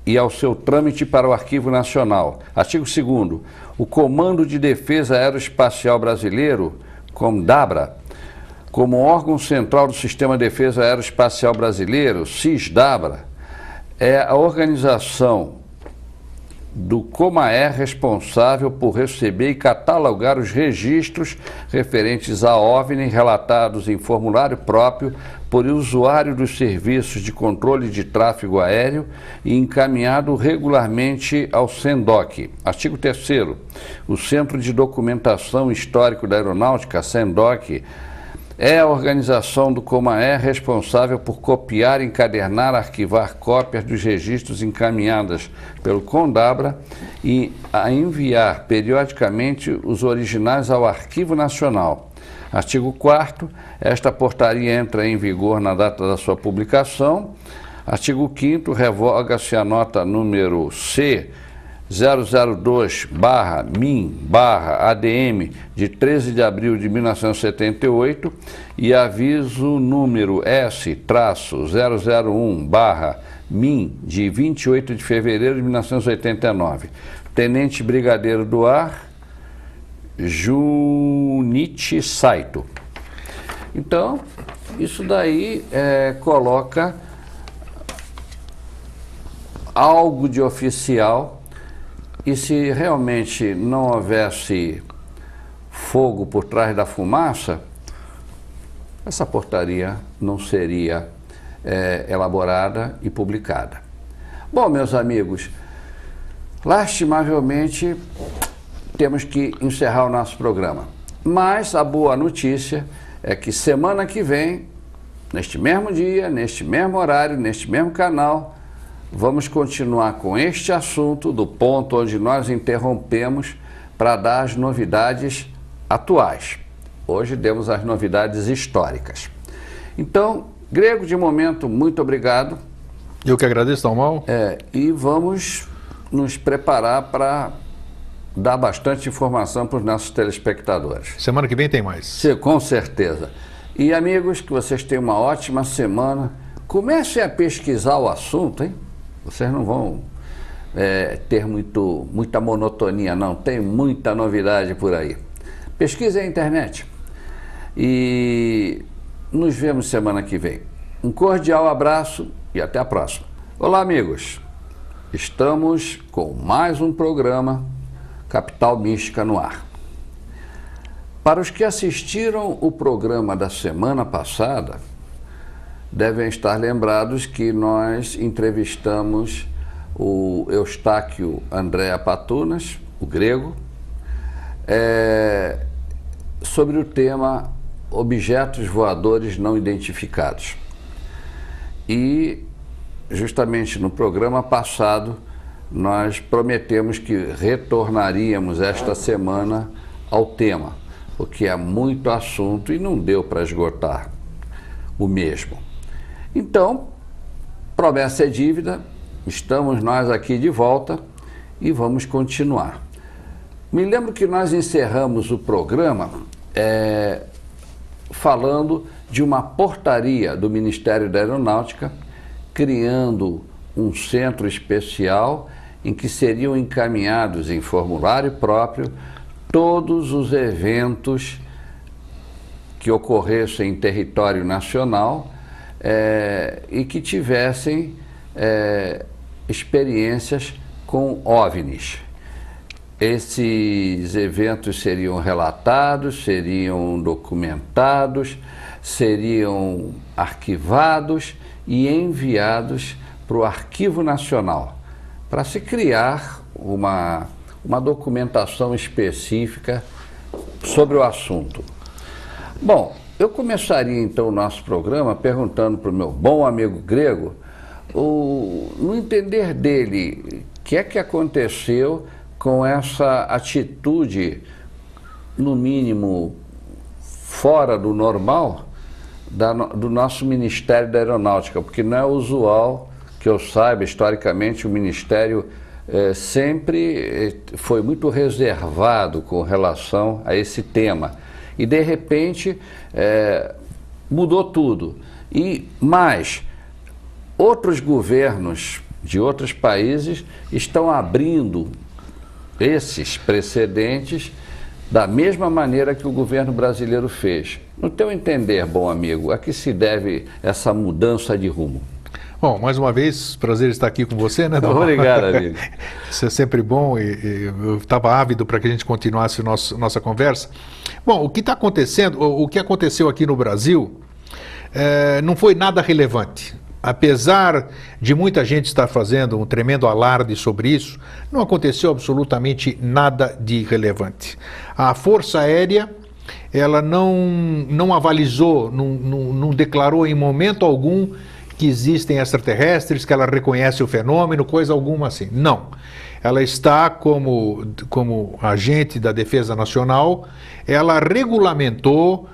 e ao seu trâmite para o Arquivo Nacional. Artigo 2º. O Comando de Defesa Aeroespacial Brasileiro, COMDABRA, como órgão central do Sistema de Defesa Aeroespacial Brasileiro, SISDABRA, é a organização do COMAER responsável por receber e catalogar os registros referentes a OVNI relatados em formulário próprio por usuário dos serviços de controle de tráfego aéreo e encaminhado regularmente ao SENDOC. Artigo 3º. O Centro de Documentação Histórico da Aeronáutica, SENDOC, é a organização do COMAER responsável por copiar, encadernar, arquivar cópias dos registros encaminhadas pelo COMDABRA e a enviar periodicamente os originais ao Arquivo Nacional. Artigo 4º. Esta portaria entra em vigor na data da sua publicação. Artigo 5º. Revoga-se a nota número C 002/MIN/ADM de 13 de abril de 1978 e aviso número S-001/MIN de 28 de fevereiro de 1989. Tenente Brigadeiro do Ar, Junichi Saito. Então, isso daí coloca algo de oficial, e se realmente não houvesse fogo por trás da fumaça, essa portaria não seria elaborada e publicada. Bom, meus amigos, lastimavelmente temos que encerrar o nosso programa. Mas a boa notícia é que semana que vem, neste mesmo dia, neste mesmo horário, neste mesmo canal, vamos continuar com este assunto do ponto onde nós interrompemos para dar as novidades atuais. Hoje demos as novidades históricas. Então, Grego, de momento, muito obrigado. Eu que agradeço, Dalmau. E vamos nos preparar para dar bastante informação para os nossos telespectadores. Semana que vem tem mais. Sim, com certeza. E, amigos, que vocês tenham uma ótima semana. Comecem a pesquisar o assunto, hein? Vocês não vão ter muita monotonia, não. Tem muita novidade por aí. Pesquise a internet. E nos vemos semana que vem. Um cordial abraço e até a próxima. Olá, amigos. Estamos com mais um programa Capital Mística no ar. Para os que assistiram o programa da semana passada, devem estar lembrados que nós entrevistamos o Eustáquio Andréa Patunas, o Grego, sobre o tema objetos voadores não identificados. E, justamente no programa passado, nós prometemos que retornaríamos esta semana ao tema, porque é muito assunto e não deu para esgotar o mesmo. Então, promessa é dívida, estamos nós aqui de volta e vamos continuar. Me lembro que nós encerramos o programa falando de uma portaria do Ministério da Aeronáutica criando um centro especial em que seriam encaminhados em formulário próprio todos os eventos que ocorressem em território nacional e que tivessem experiências com OVNIs. Esses eventos seriam relatados, seriam documentados, seriam arquivados e enviados para o Arquivo Nacional, para se criar uma documentação específica sobre o assunto. Bom, eu começaria então o nosso programa perguntando para o meu bom amigo Grego, no entender dele, o que é que aconteceu com essa atitude, no mínimo, fora do normal, do nosso Ministério da Aeronáutica, porque não é usual, que eu saiba, historicamente, o Ministério sempre foi muito reservado com relação a esse tema. E, de repente, mudou tudo. Mas outros governos de outros países estão abrindo esses precedentes da mesma maneira que o governo brasileiro fez. No teu entender, bom amigo, a que se deve essa mudança de rumo? Bom, mais uma vez, prazer estar aqui com você, né, Dom? Obrigado, amigo. Isso é sempre bom e eu estava ávido para que a gente continuasse nossa conversa. Bom, o que está acontecendo, o que aconteceu aqui no Brasil, não foi nada relevante. Apesar de muita gente estar fazendo um tremendo alarde sobre isso, não aconteceu absolutamente nada de relevante. A Força Aérea, ela não avalizou, não declarou em momento algum que existem extraterrestres, que ela reconhece o fenômeno, coisa alguma assim. Não. Ela está como agente da Defesa Nacional, ela regulamentou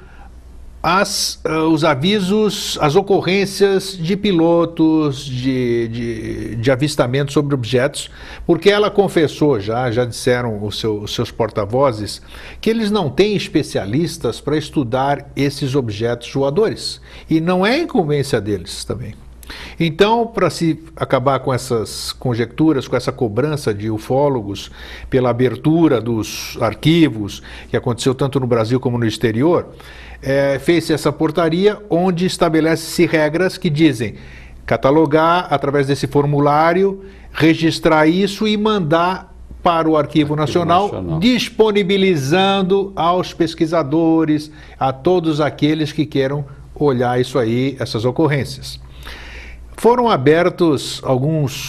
os avisos, as ocorrências de pilotos, de avistamento sobre objetos, porque ela confessou já disseram os seus porta-vozes, que eles não têm especialistas para estudar esses objetos voadores. E não é incumbência deles também. Então, para se acabar com essas conjecturas, com essa cobrança de ufólogos pela abertura dos arquivos, que aconteceu tanto no Brasil como no exterior, fez-se essa portaria onde estabelece-se regras que dizem catalogar através desse formulário, registrar isso e mandar para o Arquivo Nacional, disponibilizando aos pesquisadores, a todos aqueles que queiram olhar isso aí, essas ocorrências. Foram abertos,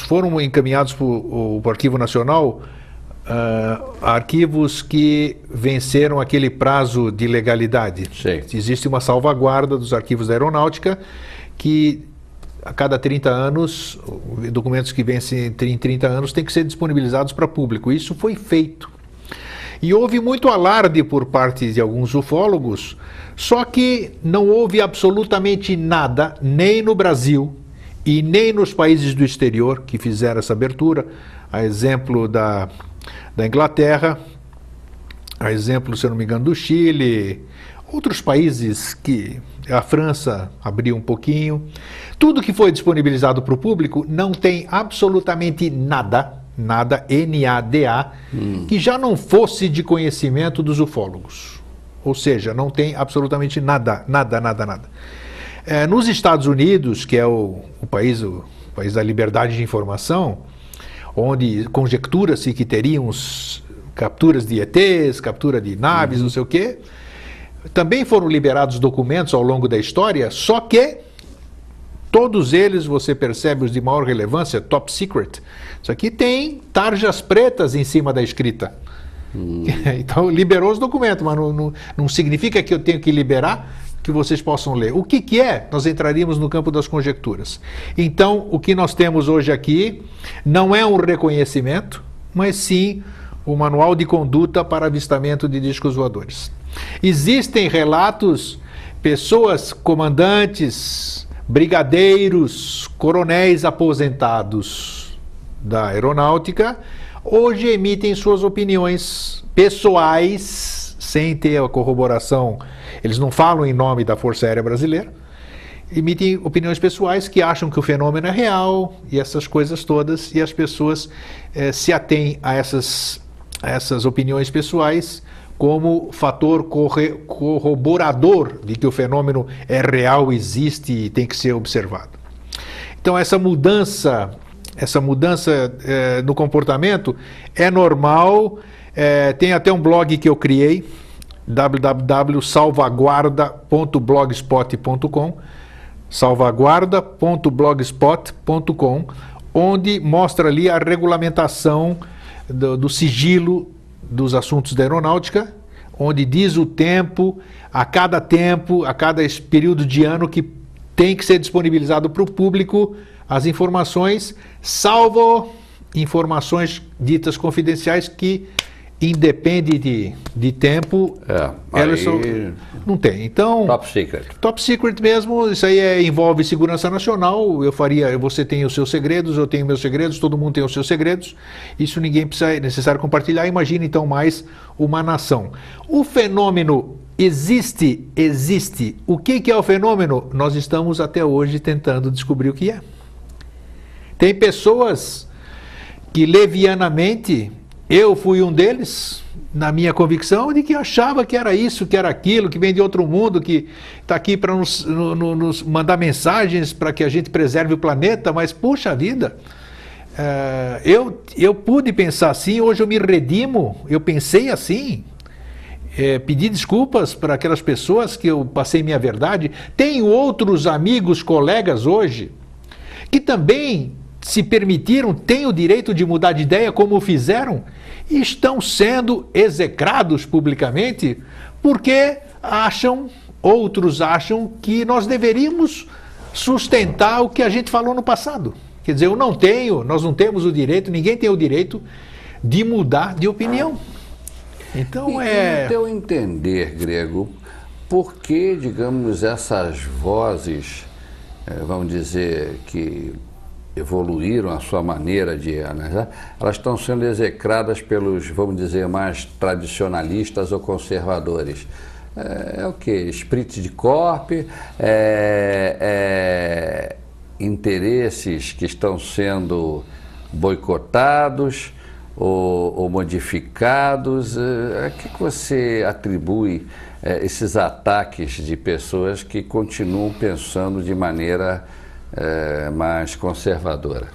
foram encaminhados para o Arquivo Nacional arquivos que venceram aquele prazo de legalidade. Sim. Existe uma salvaguarda dos arquivos da aeronáutica que a cada 30 anos, documentos que vencem em 30 anos têm que ser disponibilizados para público. Isso foi feito. E houve muito alarde por parte de alguns ufólogos, só que não houve absolutamente nada, nem no Brasil e nem nos países do exterior que fizeram essa abertura, a exemplo da Inglaterra, a exemplo, se eu não me engano, do Chile, outros países que a França abriu um pouquinho. Tudo que foi disponibilizado para o público não tem absolutamente nada, NADA, que já não fosse de conhecimento dos ufólogos. Ou seja, não tem absolutamente nada. Nos Estados Unidos, que é o país da liberdade de informação, onde conjectura-se que teriam capturas de ETs, captura de naves, não sei o quê, também foram liberados documentos ao longo da história, só que todos eles, você percebe, os de maior relevância, top secret, isso aqui tem tarjas pretas em cima da escrita. Então, liberou os documentos, mas não significa que eu tenho que liberar que vocês possam ler. O que é? Nós entraríamos no campo das conjecturas. Então, o que nós temos hoje aqui não é um reconhecimento, mas sim o manual de conduta para avistamento de discos voadores. Existem relatos, pessoas, comandantes, brigadeiros, coronéis aposentados da aeronáutica, hoje emitem suas opiniões pessoais, sem ter a corroboração. Eles não falam em nome da Força Aérea Brasileira, emitem opiniões pessoais que acham que o fenômeno é real e essas coisas todas, e as pessoas se atêm a essas opiniões pessoais como fator corroborador de que o fenômeno é real, existe e tem que ser observado. Então essa mudança no comportamento é normal. Tem até um blog que eu criei, www.salvaguarda.blogspot.com, salvaguarda.blogspot.com, onde mostra ali a regulamentação do sigilo dos assuntos da aeronáutica, onde diz o tempo, a cada período de ano que tem que ser disponibilizado para o público as informações, salvo informações ditas confidenciais que independe de tempo, elas não tem. Então, top secret mesmo, isso aí envolve segurança nacional. Você tem os seus segredos, eu tenho meus segredos, todo mundo tem os seus segredos. Isso ninguém é necessário compartilhar. Imagina então mais uma nação. O fenômeno existe. O que é o fenômeno? Nós estamos até hoje tentando descobrir o que é. Tem pessoas que levianamente, eu fui um deles, na minha convicção, de que achava que era isso, que era aquilo, que vem de outro mundo, que está aqui para nos mandar mensagens para que a gente preserve o planeta, mas, puxa vida, eu pude pensar assim, hoje eu me redimo, eu pensei assim, pedi desculpas para aquelas pessoas que eu passei minha verdade. Tenho outros amigos, colegas hoje, que também se permitiram, têm o direito de mudar de ideia como fizeram, e estão sendo execrados publicamente porque outros acham que nós deveríamos sustentar o que a gente falou no passado. Quer dizer, nós não temos o direito, ninguém tem o direito de mudar de opinião. Então no teu entender, Grego, por que, digamos, essas vozes, vamos dizer, que evoluíram a sua maneira de analisar, elas estão sendo execradas pelos, vamos dizer, mais tradicionalistas ou conservadores? É o que? Espírito de corpo, interesses que estão sendo boicotados ou modificados? A que você atribui esses ataques de pessoas que continuam pensando de maneira mais conservadora?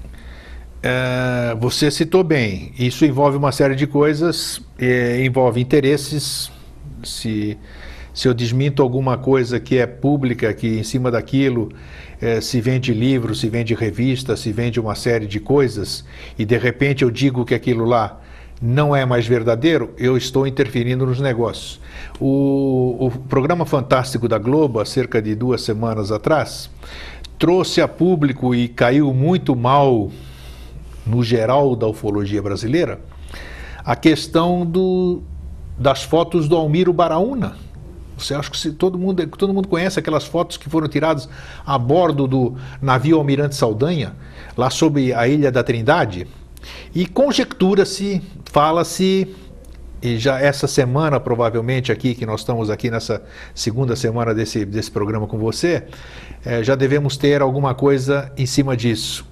Você citou bem, isso envolve uma série de coisas, envolve interesses. Se eu desminto alguma coisa que é pública, que em cima daquilo se vende livro, se vende revista, se vende uma série de coisas, e de repente eu digo que aquilo lá não é mais verdadeiro, eu estou interferindo nos negócios. O programa fantástico da Globo, há cerca de 2 semanas atrás, trouxe a público e caiu muito mal, no geral da ufologia brasileira, a questão das fotos do Almiro Baraúna. Você acha que todo mundo conhece aquelas fotos que foram tiradas a bordo do navio Almirante Saldanha, lá sobre a Ilha da Trindade? E conjectura-se, fala-se, e já essa semana, provavelmente, aqui, que nós estamos aqui nessa segunda semana desse programa com você, já devemos ter alguma coisa em cima disso.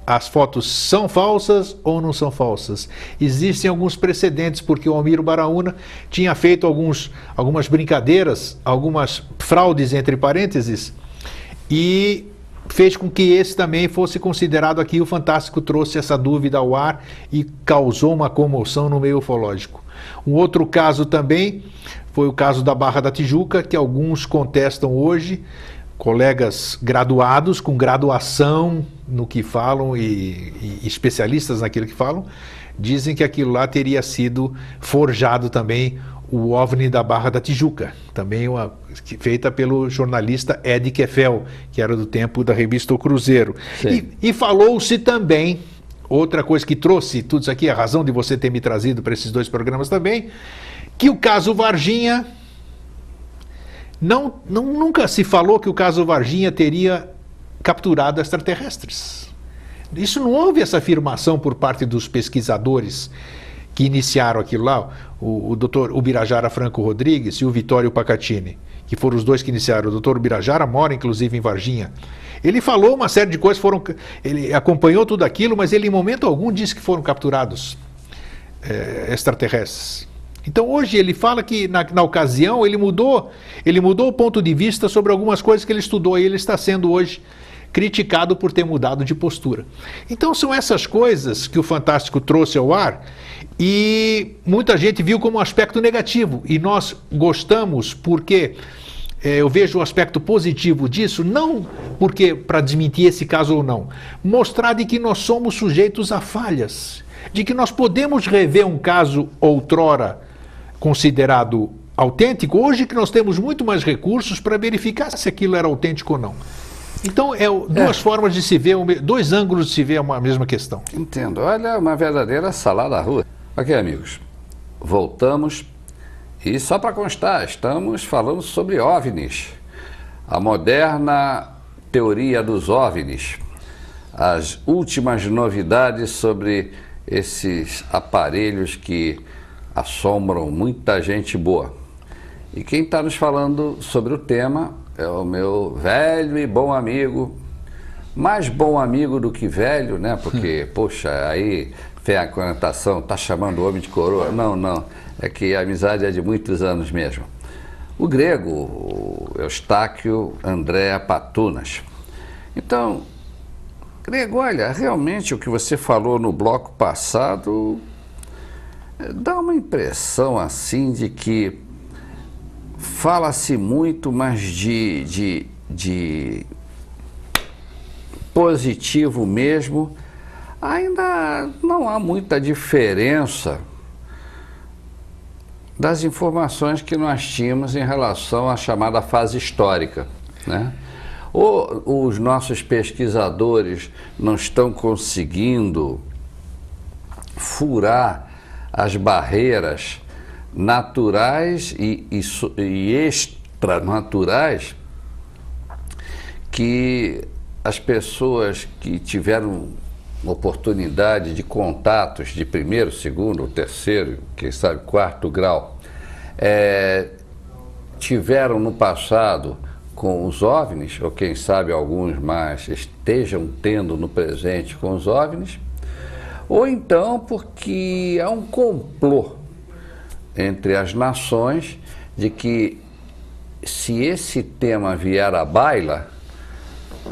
As fotos são falsas ou não são falsas? Existem alguns precedentes, porque o Almiro Baraúna tinha feito algumas brincadeiras, algumas fraudes, entre parênteses, e fez com que esse também fosse considerado aqui. O Fantástico trouxe essa dúvida ao ar e causou uma comoção no meio ufológico. Um outro caso também foi o caso da Barra da Tijuca, que alguns contestam hoje, colegas graduados, com graduação no que falam e especialistas naquilo que falam, dizem que aquilo lá teria sido forjado também, o OVNI da Barra da Tijuca, também feita pelo jornalista Ed Keffel, que era do tempo da revista O Cruzeiro. E falou-se também, outra coisa que trouxe tudo isso aqui, a razão de você ter me trazido para esses 2 programas também, que o caso Varginha, nunca se falou que o caso Varginha teria capturado extraterrestres. Isso não houve essa afirmação por parte dos pesquisadores que iniciaram aquilo lá, o doutor Ubirajara Franco Rodrigues e o Vittorio Pacatini, que foram os 2 que iniciaram. O doutor Ubirajara mora, inclusive, em Varginha. Ele falou uma série de coisas, ele acompanhou tudo aquilo, mas ele, em momento algum, disse que foram capturados extraterrestres. Então, hoje, ele fala que, na ocasião, ele mudou o ponto de vista sobre algumas coisas que ele estudou, e ele está sendo hoje criticado por ter mudado de postura. Então, são essas coisas que o Fantástico trouxe ao ar, e muita gente viu como um aspecto negativo, e nós gostamos porque eu vejo o aspecto positivo disso, não porque para desmentir esse caso ou não, mostrar de que nós somos sujeitos a falhas, de que nós podemos rever um caso outrora considerado autêntico, hoje que nós temos muito mais recursos para verificar se aquilo era autêntico ou não. Então, duas formas de se ver, 2 ângulos de se ver a mesma questão. Entendo. Olha, uma verdadeira salada russa. Ok, amigos, voltamos. E só para constar, estamos falando sobre OVNIs, a moderna teoria dos OVNIs, as últimas novidades sobre esses aparelhos que assombram muita gente boa. E quem está nos falando sobre o tema é o meu velho e bom amigo, mais bom amigo do que velho, né? Porque, poxa, aí tem a conotação, tá chamando o homem de coroa. Não, é que a amizade é de muitos anos mesmo. O grego, o Eustáquio André Patunas. Então, Grego, olha, realmente o que você falou no bloco passado dá uma impressão assim de que fala-se muito mais de positivo mesmo. Ainda não há muita diferença das informações que nós tínhamos em relação à chamada fase histórica, né? Ou os nossos pesquisadores não estão conseguindo furar as barreiras naturais e naturais que as pessoas que tiveram oportunidade de contatos de primeiro, segundo, terceiro, quem sabe quarto grau, tiveram no passado com os OVNIs, ou quem sabe alguns mais estejam tendo no presente com os OVNIs, ou então porque há um complô entre as nações de que se esse tema vier à baila,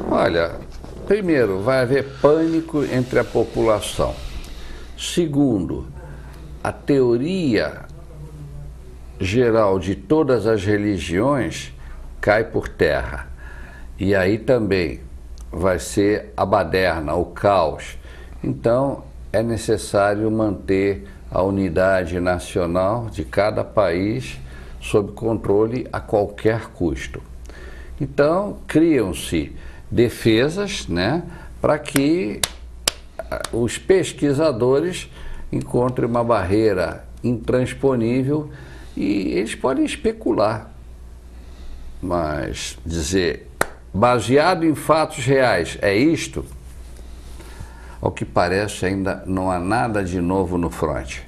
olha, primeiro, vai haver pânico entre a população. Segundo, a teoria geral de todas as religiões cai por terra. E aí também vai ser a baderna, o caos. Então, é necessário manter a unidade nacional de cada país sob controle a qualquer custo. Então, criam-se defesas, né, para que os pesquisadores encontrem uma barreira intransponível e eles podem especular. Mas dizer, baseado em fatos reais, é isto? Ao que parece, ainda não há nada de novo no fronte.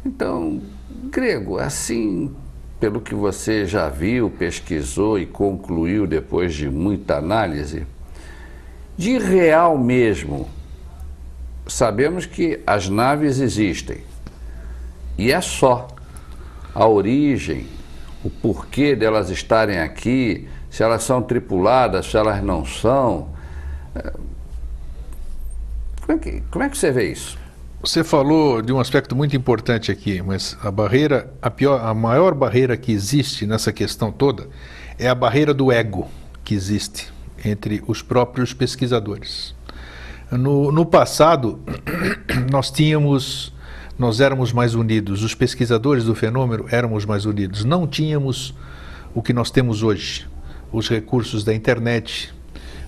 Então, Grego, assim, pelo que você já viu, pesquisou e concluiu depois de muita análise, de real mesmo, sabemos que as naves existem. E é só a origem, o porquê delas estarem aqui, se elas são tripuladas, se elas não são. Como é que você vê isso? Você falou de um aspecto muito importante aqui, mas a maior barreira que existe nessa questão toda é a barreira do ego que existe entre os próprios pesquisadores. No passado, nós éramos mais unidos, os pesquisadores do fenômeno éramos mais unidos, não tínhamos o que nós temos hoje, os recursos da internet,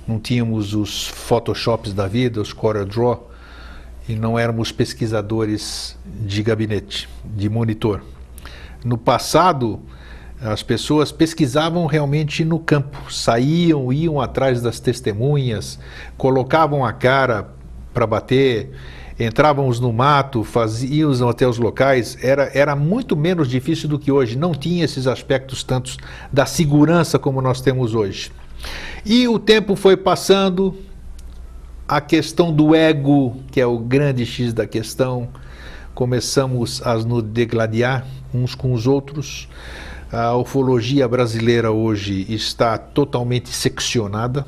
não tínhamos os Photoshops da vida, os CorelDRAW, e não éramos pesquisadores de gabinete, de monitor. No passado, as pessoas pesquisavam realmente no campo, iam atrás das testemunhas, colocavam a cara para bater, entrávamos no mato, íamos até os locais, era muito menos difícil do que hoje, não tinha esses aspectos tantos da segurança como nós temos hoje. E o tempo foi passando, a questão do ego, que é o grande X da questão, começamos a nos degladiar uns com os outros. A ufologia brasileira hoje está totalmente seccionada.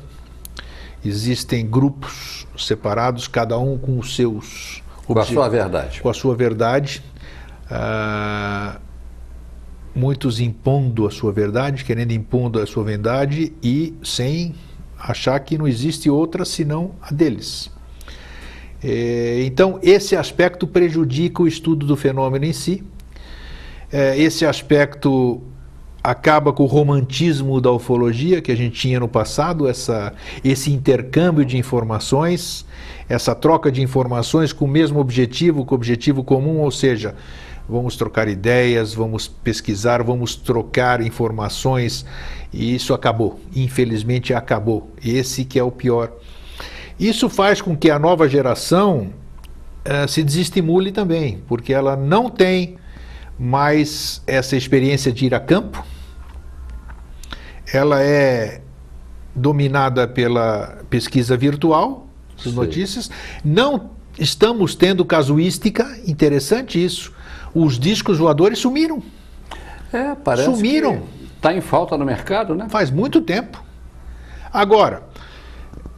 Existem grupos separados, cada um com os seus com a sua verdade. Com a sua verdade. Muitos impondo a sua verdade, querendo impor a sua verdade e sem achar que não existe outra senão a deles. Então, esse aspecto prejudica o estudo do fenômeno em si. Esse aspecto acaba com o romantismo da ufologia que a gente tinha no passado, esse intercâmbio de informações, essa troca de informações com o mesmo objetivo, com o objetivo comum, ou seja, vamos trocar ideias, vamos pesquisar, vamos trocar informações, e isso acabou, infelizmente acabou, esse que é o pior. Isso faz com que a nova geração se desestimule também, porque ela não tem mais essa experiência de ir a campo, ela é dominada pela pesquisa virtual, as notícias, não estamos tendo casuística, interessante isso, os discos voadores sumiram. Parece sumiram. Que está em falta no mercado, né? Faz muito tempo. Agora,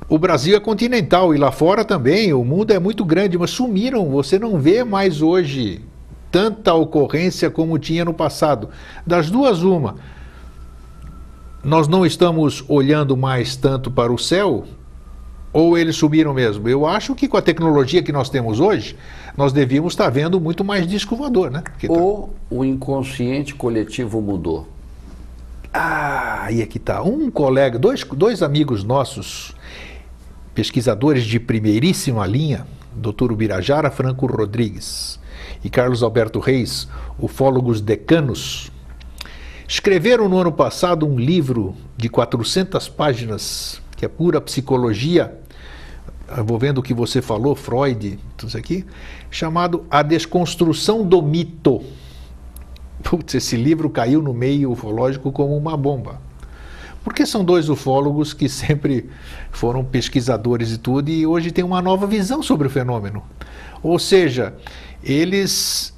o Brasil é continental e lá fora também, o mundo é muito grande, mas sumiram, você não vê mais hoje tanta ocorrência como tinha no passado. Das duas, uma, nós não estamos olhando mais tanto para o céu, ou eles subiram mesmo? Eu acho que com a tecnologia que nós temos hoje, nós devíamos estar vendo muito mais disco voador, né? Ou o inconsciente coletivo mudou. Aí é que tá. Um colega, dois amigos nossos, pesquisadores de primeiríssima linha, Dr. Ubirajara Franco Rodrigues e Carlos Alberto Reis, ufólogos decanos, escreveram no ano passado um livro de 400 páginas, que é pura psicologia, envolvendo o que você falou, Freud, tudo isso aqui, chamado A Desconstrução do Mito. Putz, esse livro caiu no meio ufológico como uma bomba. Porque são dois ufólogos que sempre foram pesquisadores e tudo, e hoje têm uma nova visão sobre o fenômeno. Ou seja, eles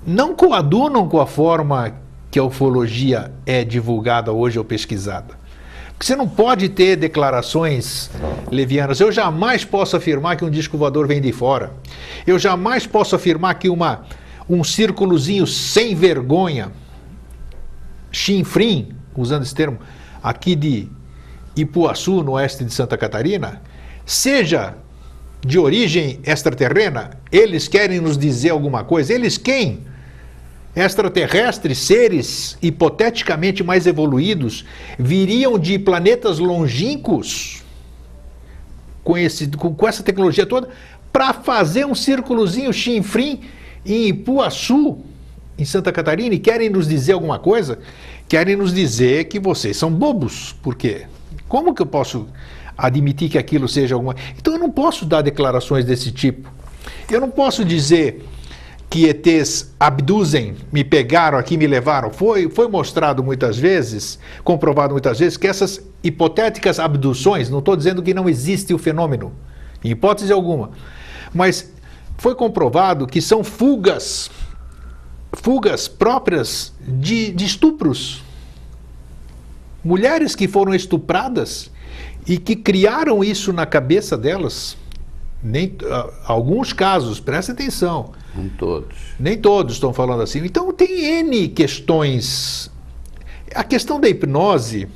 não coadunam com a forma que a ufologia é divulgada hoje ou pesquisada. Porque você não pode ter declarações levianas. Eu jamais posso afirmar que um disco voador vem de fora. Eu jamais posso afirmar que um círculozinho sem vergonha, chinfrim, usando esse termo, aqui de Ipuaçu, no oeste de Santa Catarina, seja de origem extraterrena. Eles querem nos dizer alguma coisa. Eles quem? Extraterrestres, seres hipoteticamente mais evoluídos, viriam de planetas longínquos com essa tecnologia toda para fazer um círculozinho chinfrim em Ipuaçu, em Santa Catarina, e querem nos dizer alguma coisa? Querem nos dizer que vocês são bobos. Por quê? Como que eu posso admitir que aquilo seja alguma... Então eu não posso dar declarações desse tipo. Eu não posso dizer que ETs abduzem, me pegaram aqui, me levaram. Foi mostrado muitas vezes, comprovado muitas vezes, que essas hipotéticas abduções, não estou dizendo que não existe o fenômeno, em hipótese alguma, mas foi comprovado que são fugas próprias de estupros. Mulheres que foram estupradas e que criaram isso na cabeça delas. Alguns casos, presta atenção. Nem todos. Nem todos estão falando assim. Então tem N questões. A questão da hipnose,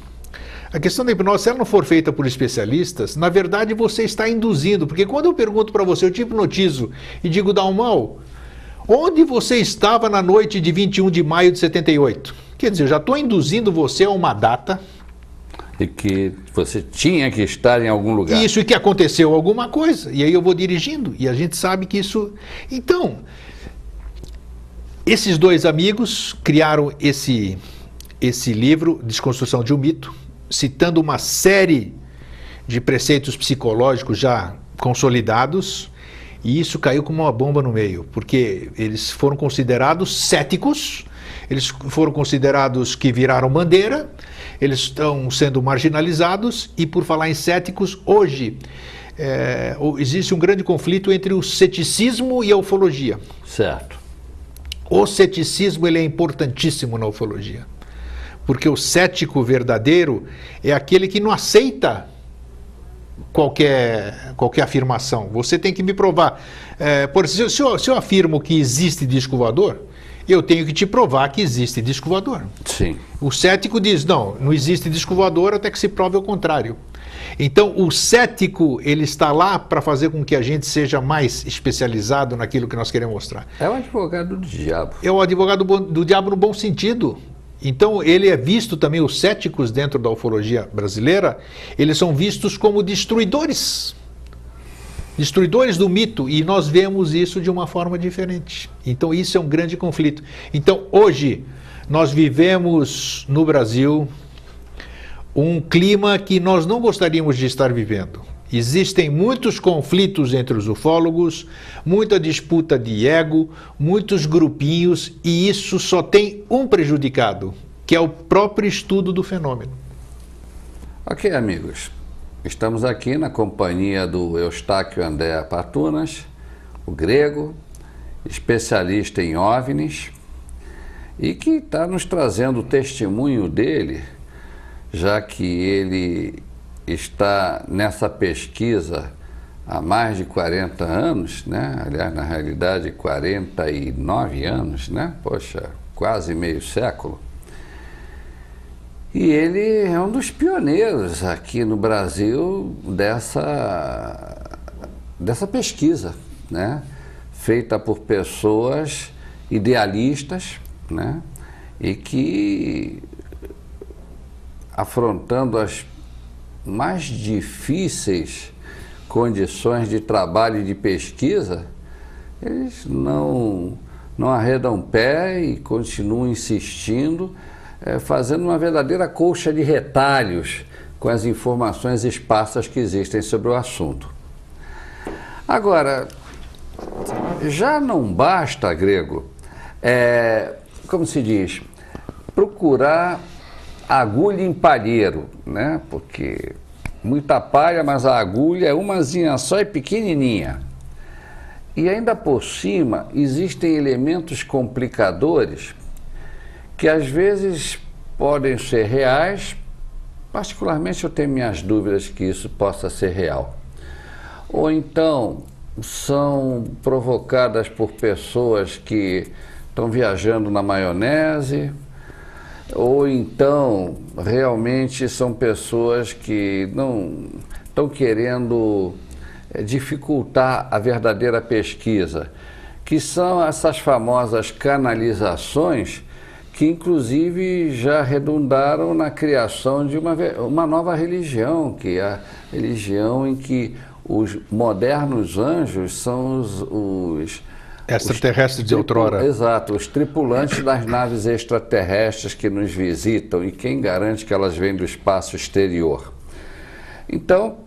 se ela não for feita por especialistas, na verdade você está induzindo. Porque quando eu pergunto para você, eu te hipnotizo e digo, Dalmau, onde você estava na noite de 21 de maio de 78? Quer dizer, eu já estou induzindo você a uma data. E que você tinha que estar em algum lugar. Isso, e que aconteceu alguma coisa. E aí eu vou dirigindo. E a gente sabe que isso... Então, esses dois amigos criaram esse livro, Desconstrução de um Mito, citando uma série de preceitos psicológicos já consolidados. E isso caiu como uma bomba no meio, porque eles foram considerados céticos, eles foram considerados que viraram bandeira, eles estão sendo marginalizados, e por falar em céticos, hoje existe um grande conflito entre o ceticismo e a ufologia. Certo. O ceticismo ele é importantíssimo na ufologia, porque o cético verdadeiro é aquele que não aceita qualquer afirmação. Você tem que me provar. Por exemplo, se eu afirmo que existe disco voador, eu tenho que te provar que existe disco voador. Sim. O cético diz, não existe disco voador até que se prove o contrário. Então, o cético, ele está lá para fazer com que a gente seja mais especializado naquilo que nós queremos mostrar. É o advogado do diabo. É o advogado do diabo no bom sentido. Então, ele é visto também, os céticos dentro da ufologia brasileira, eles são vistos como destruidores. Destruidores do mito, e nós vemos isso de uma forma diferente. Então isso é um grande conflito. Então hoje nós vivemos no Brasil um clima que nós não gostaríamos de estar vivendo. Existem muitos conflitos entre os ufólogos, muita disputa de ego, muitos grupinhos, e isso só tem um prejudicado, que é o próprio estudo do fenômeno. Ok, amigos. Estamos aqui na companhia do Eustáquio André Patunas, o grego, especialista em OVNIs, e que está nos trazendo o testemunho dele, já que ele está nessa pesquisa há mais de 40 anos, né? Aliás, na realidade, 49 anos, né? Poxa, quase meio século. E ele é um dos pioneiros aqui no Brasil dessa pesquisa, né? Feita por pessoas idealistas, né? E que, afrontando as mais difíceis condições de trabalho e de pesquisa, eles não arredam pé e continuam insistindo fazendo uma verdadeira colcha de retalhos com as informações esparsas que existem sobre o assunto. Agora, já não basta, Grego, como se diz, procurar agulha em palheiro, né? Porque muita palha, mas a agulha é umazinha só e pequenininha. E ainda por cima, existem elementos complicadores que às vezes podem ser reais, particularmente eu tenho minhas dúvidas que isso possa ser real. Ou então são provocadas por pessoas que estão viajando na maionese, ou então realmente são pessoas que não estão querendo dificultar a verdadeira pesquisa, que são essas famosas canalizações que inclusive já redundaram na criação de uma nova religião, que é a religião em que os modernos anjos são os extraterrestres de outrora. Exato, os tripulantes das naves extraterrestres que nos visitam, e quem garante que elas vêm do espaço exterior. Então,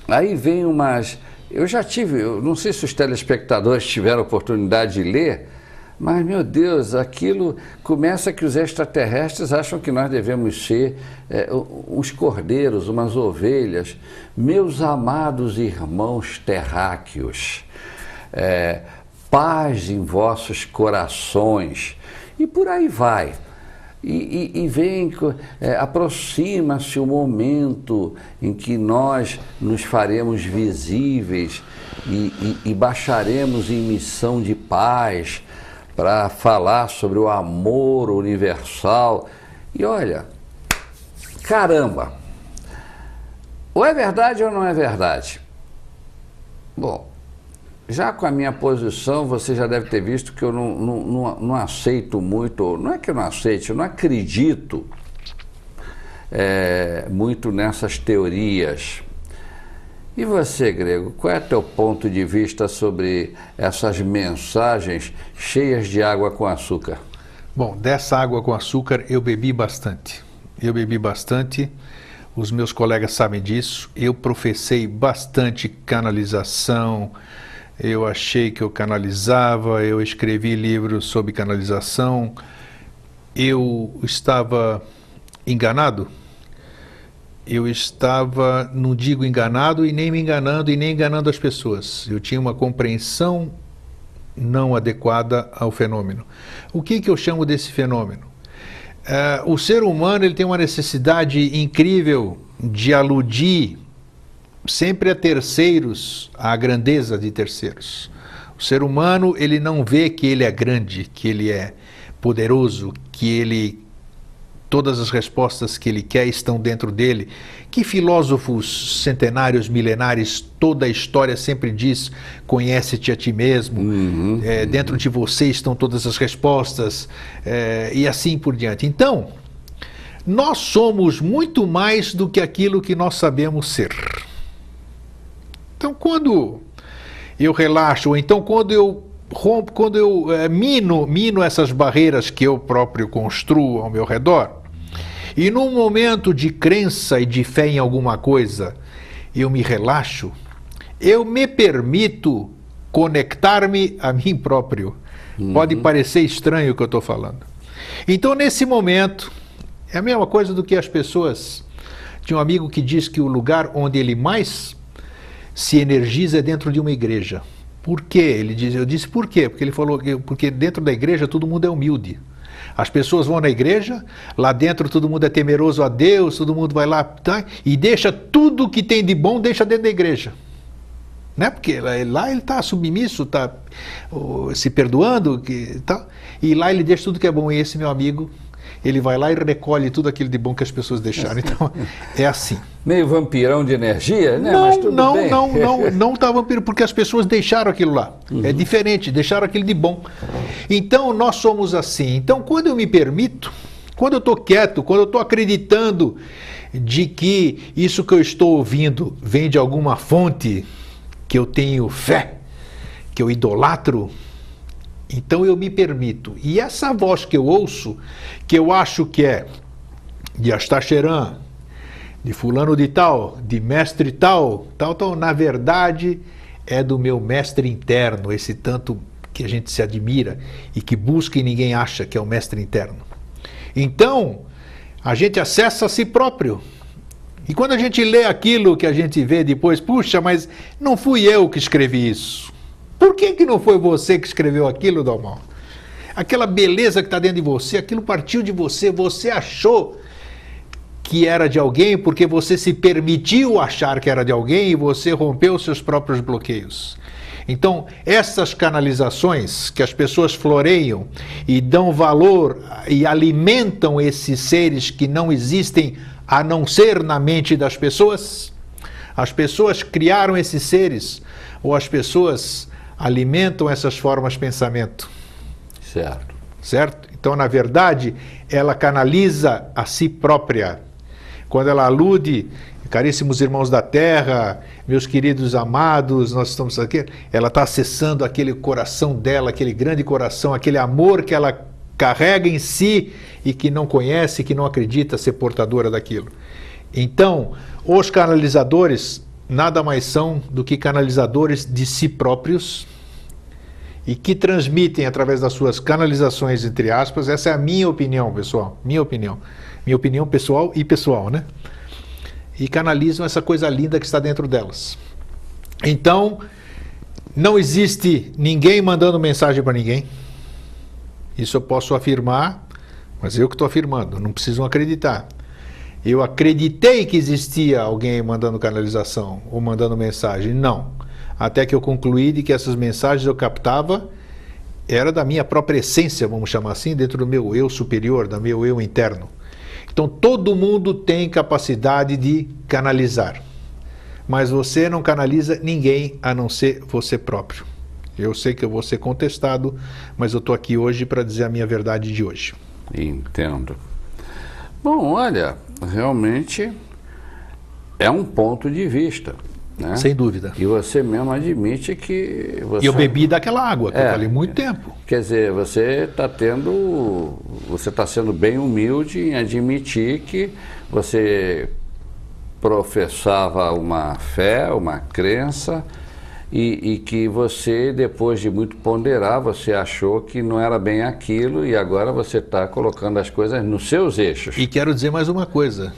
aí vem umas... eu não sei se os telespectadores tiveram oportunidade de ler, mas, meu Deus, aquilo começa que os extraterrestres acham que nós devemos ser uns cordeiros, umas ovelhas. Meus amados irmãos terráqueos, paz em vossos corações, e por aí vai. E vem, aproxima-se o momento em que nós nos faremos visíveis e baixaremos em missão de paz para falar sobre o amor universal. E olha, caramba, ou é verdade ou não é verdade? Bom, já com a minha posição, você já deve ter visto que eu não aceito muito, não é que eu não aceite, eu não acredito muito nessas teorias. E você, Grego, qual é teu ponto de vista sobre essas mensagens cheias de água com açúcar? Bom, dessa água com açúcar eu bebi bastante. Os meus colegas sabem disso. Eu professei bastante canalização. Eu achei que eu canalizava, eu escrevi livros sobre canalização. Eu estava enganado? Eu estava, não digo enganado, e nem me enganando, e nem enganando as pessoas. Eu tinha uma compreensão não adequada ao fenômeno. O que eu chamo desse fenômeno? O ser humano ele tem uma necessidade incrível de aludir sempre a terceiros, à grandeza de terceiros. O ser humano ele não vê que ele é grande, que ele é poderoso, que todas as respostas que ele quer estão dentro dele. Que filósofos centenários, milenares, toda a história sempre diz: conhece-te a ti mesmo, dentro de você estão todas as respostas, e assim por diante. Então, nós somos muito mais do que aquilo que nós sabemos ser. Então, quando eu relaxo, ou então quando eu rompo, quando eu mino essas barreiras que eu próprio construo ao meu redor, e num momento de crença e de fé em alguma coisa, eu me relaxo, eu me permito conectar-me a mim próprio. Pode parecer estranho o que eu estou falando. Então, nesse momento, é a mesma coisa do que as pessoas... Tinha um amigo que diz que o lugar onde ele mais se energiza é dentro de uma igreja. Por quê? Eu disse por quê? Porque ele falou que porque dentro da igreja todo mundo é humilde. As pessoas vão na igreja, lá dentro todo mundo é temeroso a Deus, todo mundo vai lá, tá, e deixa tudo que tem de bom, deixa dentro da igreja. Né? Porque lá ele está submisso, está se perdoando, e lá ele deixa tudo que é bom. E esse meu amigo, ele vai lá e recolhe tudo aquilo de bom que as pessoas deixaram. Então, é assim. Meio vampirão de energia, né? Não, mas tudo bem. não está vampiro, porque as pessoas deixaram aquilo lá. É diferente, deixaram aquilo de bom. Então, nós somos assim. Então, quando eu me permito, quando eu estou quieto, quando eu estou acreditando de que isso que eu estou ouvindo vem de alguma fonte, que eu tenho fé, que eu idolatro, Então eu me permito. E essa voz que eu ouço, que eu acho que é de Astacheran, de fulano de tal, de mestre tal, na verdade é do meu mestre interno, esse tanto que a gente se admira e que busca e ninguém acha que é o mestre interno. Então, a gente acessa a si próprio. E quando a gente lê aquilo que a gente vê depois, puxa, mas não fui eu que escrevi isso. Por que não foi você que escreveu aquilo, Dalmau? Aquela beleza que está dentro de você, aquilo partiu de você, você achou que era de alguém porque você se permitiu achar que era de alguém e você rompeu seus próprios bloqueios. Então, essas canalizações que as pessoas floreiam e dão valor e alimentam esses seres que não existem a não ser na mente das pessoas, as pessoas criaram esses seres ou as pessoas alimentam essas formas de pensamento. Certo. Certo? Então, na verdade, ela canaliza a si própria. Quando ela alude, caríssimos irmãos da terra, meus queridos amados, nós estamos aqui, ela está acessando aquele coração dela, aquele grande coração, aquele amor que ela carrega em si e que não conhece, que não acredita ser portadora daquilo. Então, os canalizadores nada mais são do que canalizadores de si próprios e que transmitem através das suas canalizações, entre aspas, essa é a minha opinião, pessoal, minha opinião pessoal e pessoal, né? E canalizam essa coisa linda que está dentro delas. Então, não existe ninguém mandando mensagem para ninguém. Isso eu posso afirmar, mas eu que estou afirmando, não precisam acreditar. Eu acreditei que existia alguém mandando canalização ou mandando mensagem, não. Até que eu concluí de que essas mensagens eu captava era da minha própria essência, vamos chamar assim, dentro do meu eu superior, do meu eu interno. Então todo mundo tem capacidade de canalizar, mas você não canaliza ninguém a não ser você próprio. Eu sei que eu vou ser contestado, mas eu estou aqui hoje para dizer a minha verdade de hoje. Entendo. Bom, olha, realmente é um ponto de vista, né? Sem dúvida. E você mesmo admite que você... E eu bebi daquela água, que eu falei muito tempo. Quer dizer, você está sendo bem humilde em admitir que você professava uma fé, uma crença, e que você, depois de muito ponderar, você achou que não era bem aquilo e agora você está colocando as coisas nos seus eixos. E quero dizer mais uma coisa.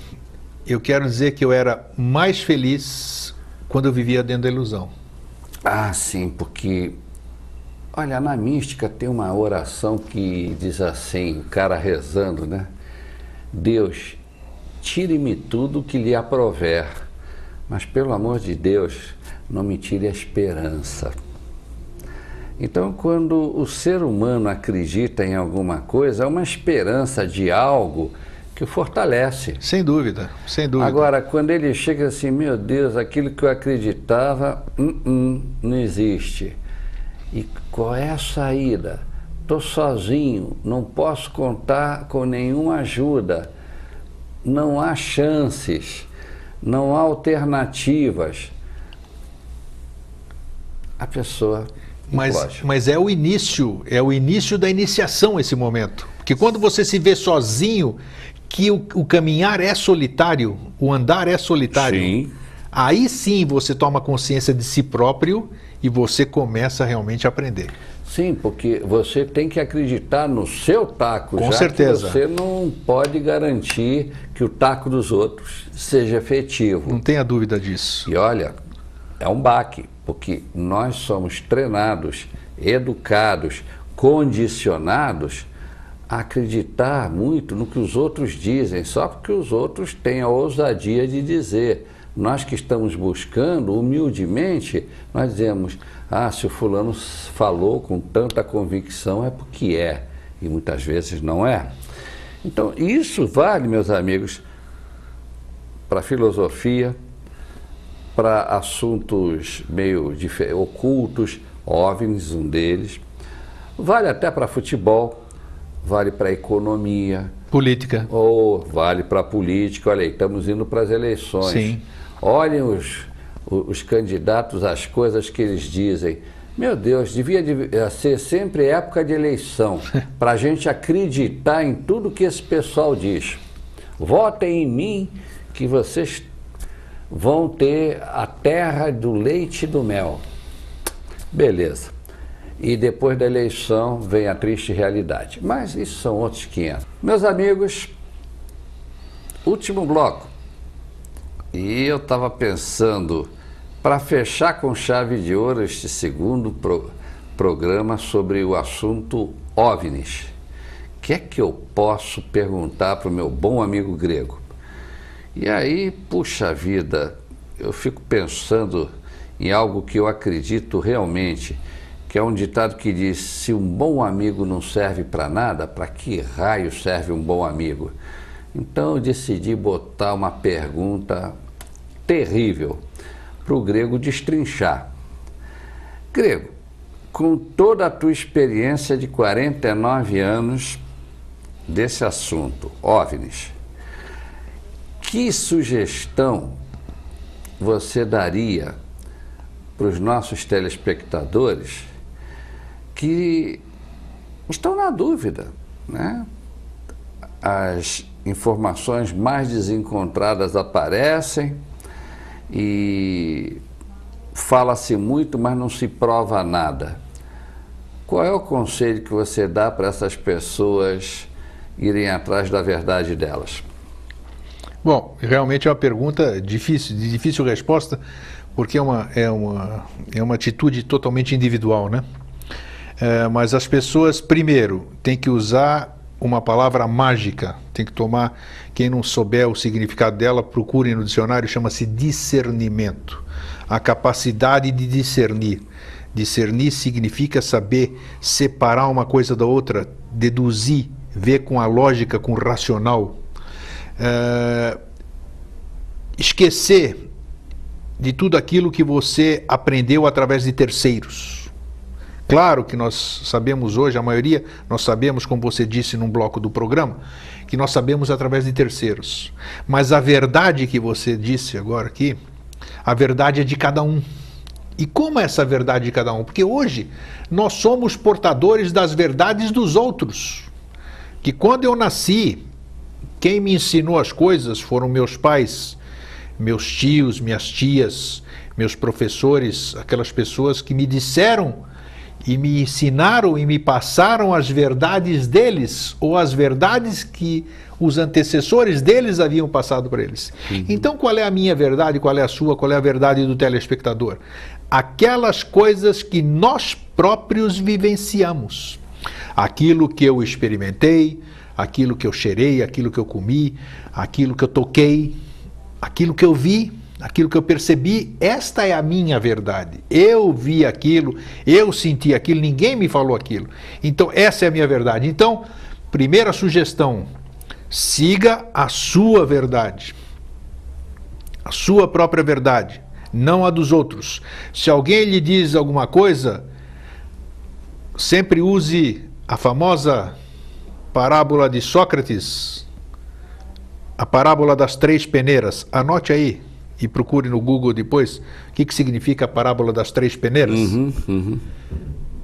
Eu quero dizer que eu era mais feliz quando eu vivia dentro da ilusão. Ah, sim, porque... Olha, na mística tem uma oração que diz assim, o cara rezando, né? Deus, tire-me tudo que lhe aprover, mas pelo amor de Deus, não me tire a esperança. Então, quando o ser humano acredita em alguma coisa, é uma esperança de algo que o fortalece. Sem dúvida, sem dúvida. Agora, quando ele chega assim, meu Deus, aquilo que eu acreditava, não existe. E qual é a saída? Estou sozinho, não posso contar com nenhuma ajuda, não há chances, não há alternativas. A pessoa... Mas é o início da iniciação esse momento. Porque quando você se vê sozinho, que o caminhar é solitário, o andar é solitário. Sim. Aí sim você toma consciência de si próprio e você começa realmente a aprender. Sim, porque você tem que acreditar no seu taco. Com já certeza. Que você não pode garantir que o taco dos outros seja efetivo. Não tenha dúvida disso. E olha, é um baque, porque nós somos treinados, educados, condicionados a acreditar muito no que os outros dizem, só porque os outros têm a ousadia de dizer. Nós que estamos buscando, humildemente, nós dizemos, se o fulano falou com tanta convicção é porque é, e muitas vezes não é. Então, isso vale, meus amigos, para filosofia, para assuntos meio ocultos, OVNIs, um deles, vale até para futebol, vale para economia. Política. Ou vale para política. Olha aí, estamos indo para as eleições. Sim. Olhem os candidatos, as coisas que eles dizem. Meu Deus, devia ser sempre época de eleição, para a gente acreditar em tudo que esse pessoal diz. Votem em mim que vocês vão ter a terra do leite e do mel. Beleza. E depois da eleição vem a triste realidade. Mas isso são outros 500. Meus amigos, último bloco. E eu estava pensando, para fechar com chave de ouro este segundo programa sobre o assunto OVNIs, o que é que eu posso perguntar para o meu bom amigo grego? E aí, puxa vida, eu fico pensando em algo que eu acredito realmente, que é um ditado que diz: se um bom amigo não serve para nada, para que raio serve um bom amigo? Então eu decidi botar uma pergunta terrível para o grego destrinchar. Grego, com toda a tua experiência de 49 anos desse assunto, OVNIs, que sugestão você daria para os nossos telespectadores que estão na dúvida, né? As informações mais desencontradas aparecem e fala-se muito, mas não se prova nada. Qual é o conselho que você dá para essas pessoas irem atrás da verdade delas? Bom, realmente é uma pergunta difícil, de difícil resposta, porque é uma atitude totalmente individual, né? Mas as pessoas, primeiro, têm que usar uma palavra mágica, tem que tomar, quem não souber o significado dela, procure no dicionário, chama-se discernimento. A capacidade de discernir. Discernir significa saber separar uma coisa da outra, deduzir, ver com a lógica, com o racional. Esquecer de tudo aquilo que você aprendeu através de terceiros. Claro que nós sabemos hoje, a maioria, nós sabemos, como você disse num bloco do programa, que nós sabemos através de terceiros. Mas a verdade que você disse agora aqui, a verdade é de cada um. E como é essa verdade de cada um? Porque hoje nós somos portadores das verdades dos outros. Que quando eu nasci, quem me ensinou as coisas foram meus pais, meus tios, minhas tias, meus professores, aquelas pessoas que me disseram e me ensinaram e me passaram as verdades deles, ou as verdades que os antecessores deles haviam passado para eles. Uhum. Então, qual é a minha verdade, qual é a sua, qual é a verdade do telespectador? Aquelas coisas que nós próprios vivenciamos. Aquilo que eu experimentei, aquilo que eu cheirei, aquilo que eu comi, aquilo que eu toquei, aquilo que eu vi, aquilo que eu percebi, esta é a minha verdade. Eu vi aquilo, eu senti aquilo, ninguém me falou aquilo. Então, essa é a minha verdade. Então, primeira sugestão, siga a sua verdade. A sua própria verdade, não a dos outros. Se alguém lhe diz alguma coisa, sempre use a famosa parábola de Sócrates, a parábola das 3 peneiras. Anote aí e procure no Google depois o que significa a parábola das 3 peneiras.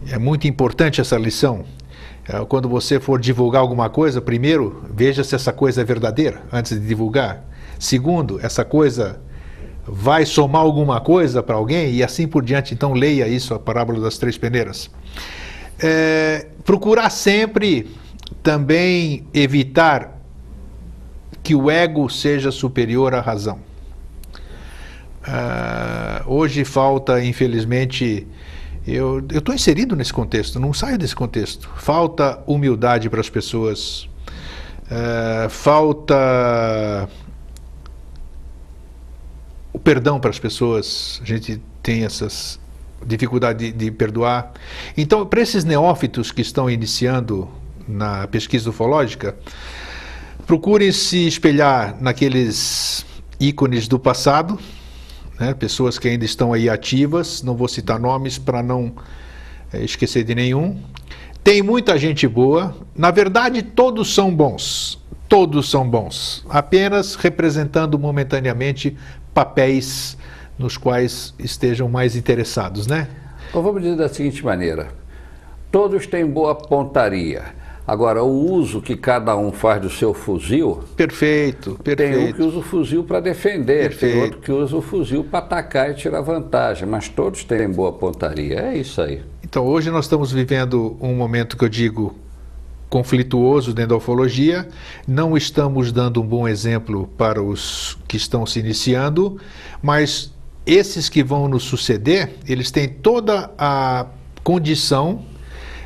É muito importante essa lição. Quando você for divulgar alguma coisa, primeiro, veja se essa coisa é verdadeira antes de divulgar. Segundo, essa coisa vai somar alguma coisa para alguém e assim por diante. Então leia isso, a parábola das 3 peneiras. Procurar sempre também evitar que o ego seja superior à razão. Hoje falta, infelizmente, eu estou inserido nesse contexto, não saio desse contexto. Falta humildade para as pessoas, falta o perdão para as pessoas. A gente tem essas dificuldade de perdoar. Então, para esses neófitos que estão iniciando na pesquisa ufológica, procurem se espelhar naqueles ícones do passado, né? Pessoas que ainda estão aí ativas, não vou citar nomes para não esquecer de nenhum. Tem muita gente boa, na verdade todos são bons, apenas representando momentaneamente papéis nos quais estejam mais interessados, né? Ou vamos dizer da seguinte maneira, todos têm boa pontaria. Agora, o uso que cada um faz do seu fuzil... Perfeito, perfeito. Tem um que usa o fuzil para defender, Perfeito. tem outro que usa o fuzil para atacar e tirar vantagem, mas todos têm boa pontaria, é isso aí. Então, hoje nós estamos vivendo um momento que eu digo conflituoso dentro da ufologia, não estamos dando um bom exemplo para os que estão se iniciando, mas esses que vão nos suceder, eles têm toda a condição,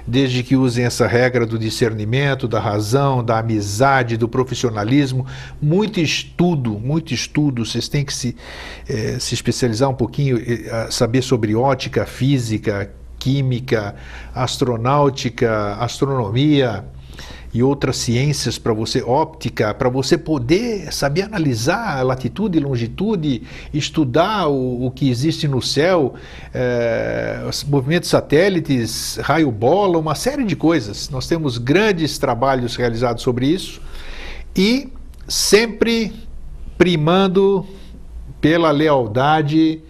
desde que usem essa regra do discernimento, da razão, da amizade, do profissionalismo, muito estudo, vocês têm que se especializar um pouquinho, saber sobre ótica, física, química, astronáutica, astronomia e outras ciências para você, óptica, para você poder saber analisar latitude e longitude, estudar o que existe no céu, os movimentos satélites, raio-bola, uma série de coisas. Nós temos grandes trabalhos realizados sobre isso e sempre primando pela lealdade,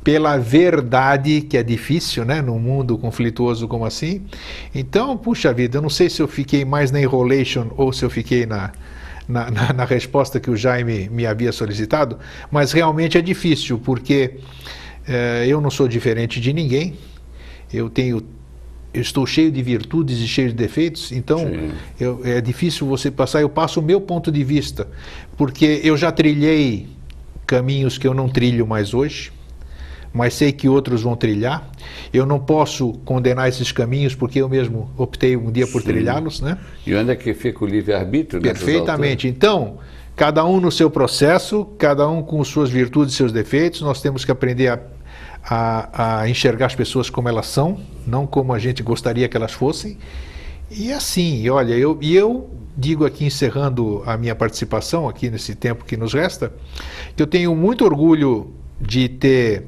pela verdade, que é difícil, né, num mundo conflituoso como assim. Então, puxa vida, eu não sei se eu fiquei mais na enrolation ou se eu fiquei na resposta que o Jaime me havia solicitado, mas realmente é difícil, porque eu não sou diferente de ninguém, eu estou cheio de virtudes e cheio de defeitos, então é difícil você passar, eu passo o meu ponto de vista, porque eu já trilhei caminhos que eu não trilho mais hoje, mas sei que outros vão trilhar. Eu não posso condenar esses caminhos porque eu mesmo optei um dia por trilhá-los, né? E onde é que fica o livre-arbítrio? Perfeitamente. Então, cada um no seu processo, cada um com suas virtudes e seus defeitos, nós temos que aprender a enxergar as pessoas como elas são, não como a gente gostaria que elas fossem. E assim, olha, eu digo aqui, encerrando a minha participação aqui nesse tempo que nos resta, que eu tenho muito orgulho de ter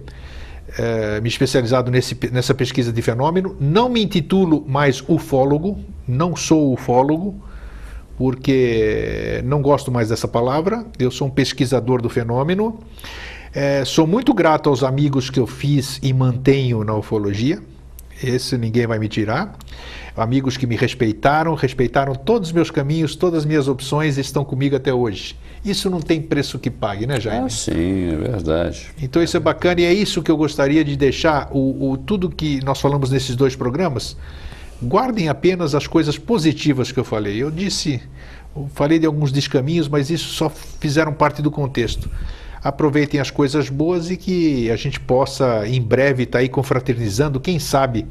me especializado nessa pesquisa de fenômeno. Não me intitulo mais ufólogo, não sou ufólogo, porque não gosto mais dessa palavra. Eu sou um pesquisador do fenômeno. Sou muito grato aos amigos que eu fiz e mantenho na ufologia. Esse ninguém vai me tirar. Amigos que me respeitaram todos os meus caminhos, todas as minhas opções, estão comigo até hoje. Isso não tem preço que pague, né, Jaime? Ah, sim, é verdade. Então isso é bacana e é isso que eu gostaria de deixar, tudo que nós falamos nesses dois programas, guardem apenas as coisas positivas que eu falei. Eu falei de alguns descaminhos, mas isso só fizeram parte do contexto. Aproveitem as coisas boas e que a gente possa em breve estar aí confraternizando, quem sabe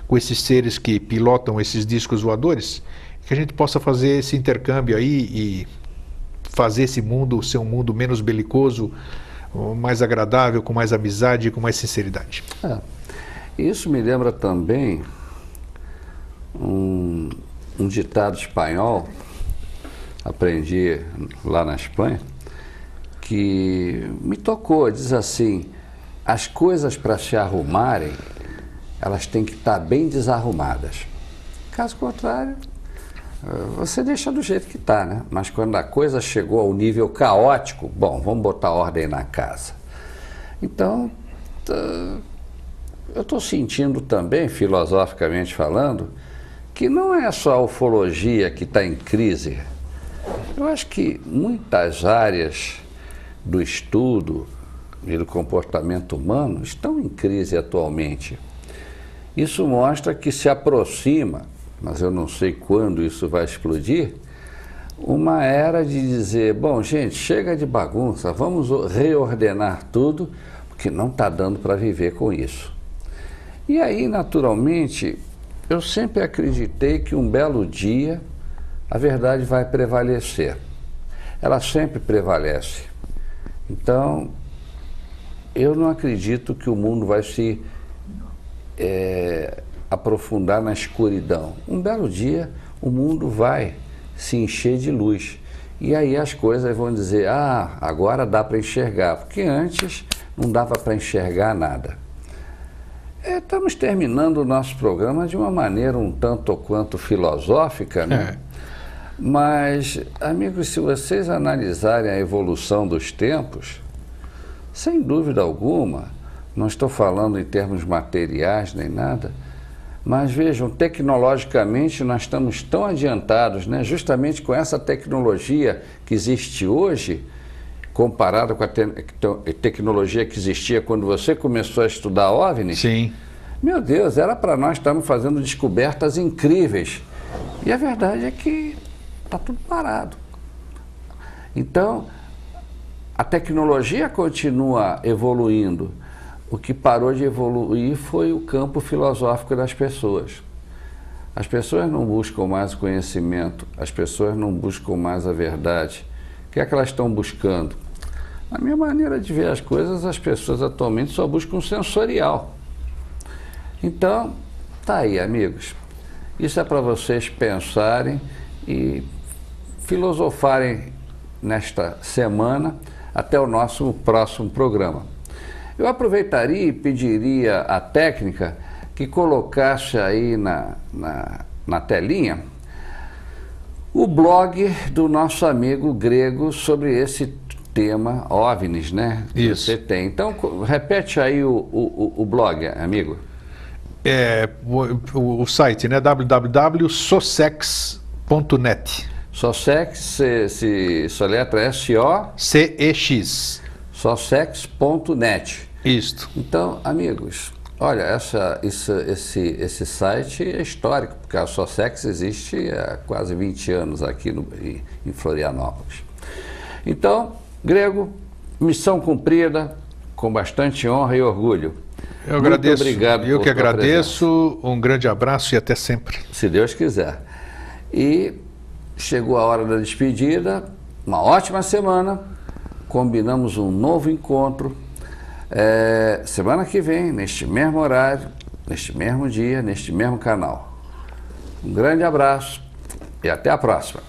com esses seres que pilotam esses discos voadores, que a gente possa fazer esse intercâmbio aí e fazer esse mundo ser um mundo menos belicoso, mais agradável, com mais amizade e com mais sinceridade. Isso me lembra também um ditado espanhol, aprendi lá na Espanha, que me tocou, diz assim: as coisas para se arrumarem, elas têm que estar bem desarrumadas. Caso contrário, você deixa do jeito que está, né? Mas quando a coisa chegou ao nível caótico, bom, vamos botar ordem na casa. Então, eu estou sentindo também, filosoficamente falando, que não é só a ufologia que está em crise. Eu acho que muitas áreas do estudo e do comportamento humano estão em crise atualmente. Isso mostra que se aproxima, mas eu não sei quando isso vai explodir, uma era de dizer, bom, gente, chega de bagunça, vamos reordenar tudo, porque não está dando para viver com isso. E aí, naturalmente, eu sempre acreditei que um belo dia a verdade vai prevalecer. Ela sempre prevalece. Então, eu não acredito que o mundo vai se aprofundar na escuridão. Um belo dia, o mundo vai se encher de luz. E aí as coisas vão dizer, agora dá para enxergar, porque antes não dava para enxergar nada. Estamos terminando o nosso programa de uma maneira um tanto ou quanto filosófica, né? Mas, amigos, se vocês analisarem a evolução dos tempos, sem dúvida alguma, Não estou falando em termos materiais nem nada, mas vejam, tecnologicamente nós estamos tão adiantados, né? Justamente com essa tecnologia que existe hoje, comparada com a tecnologia que existia quando você começou a estudar OVNI. Sim. Meu Deus, era para nós estarmos fazendo descobertas incríveis. E a verdade é que está tudo parado. Então, a tecnologia continua evoluindo. O que parou de evoluir foi o campo filosófico das pessoas. As pessoas não buscam mais o conhecimento, as pessoas não buscam mais a verdade. O que é que elas estão buscando? Na minha maneira de ver as coisas, as pessoas atualmente só buscam o sensorial. Então, tá aí, amigos. Isso é para vocês pensarem e filosofarem nesta semana até o nosso próximo programa. Eu aproveitaria e pediria à técnica que colocasse aí na telinha o blog do nosso amigo Grego sobre esse tema OVNIs, né? Isso. Você tem. Então, repete aí o blog, amigo. O site, né? www.socex.net. Socex, se soletra S-O-C-E-X. Socex.net. Isto. Então, amigos, olha, esse site é histórico, porque a Socex existe há quase 20 anos aqui em Florianópolis. Então, Grego, missão cumprida, com bastante honra e orgulho. Eu agradeço. Muito obrigado. Eu que agradeço. Um grande abraço e até sempre. Se Deus quiser. E chegou a hora da despedida. Uma ótima semana. Combinamos um novo encontro. Semana que vem, neste mesmo horário, neste mesmo dia, neste mesmo canal. Um grande abraço e até a próxima.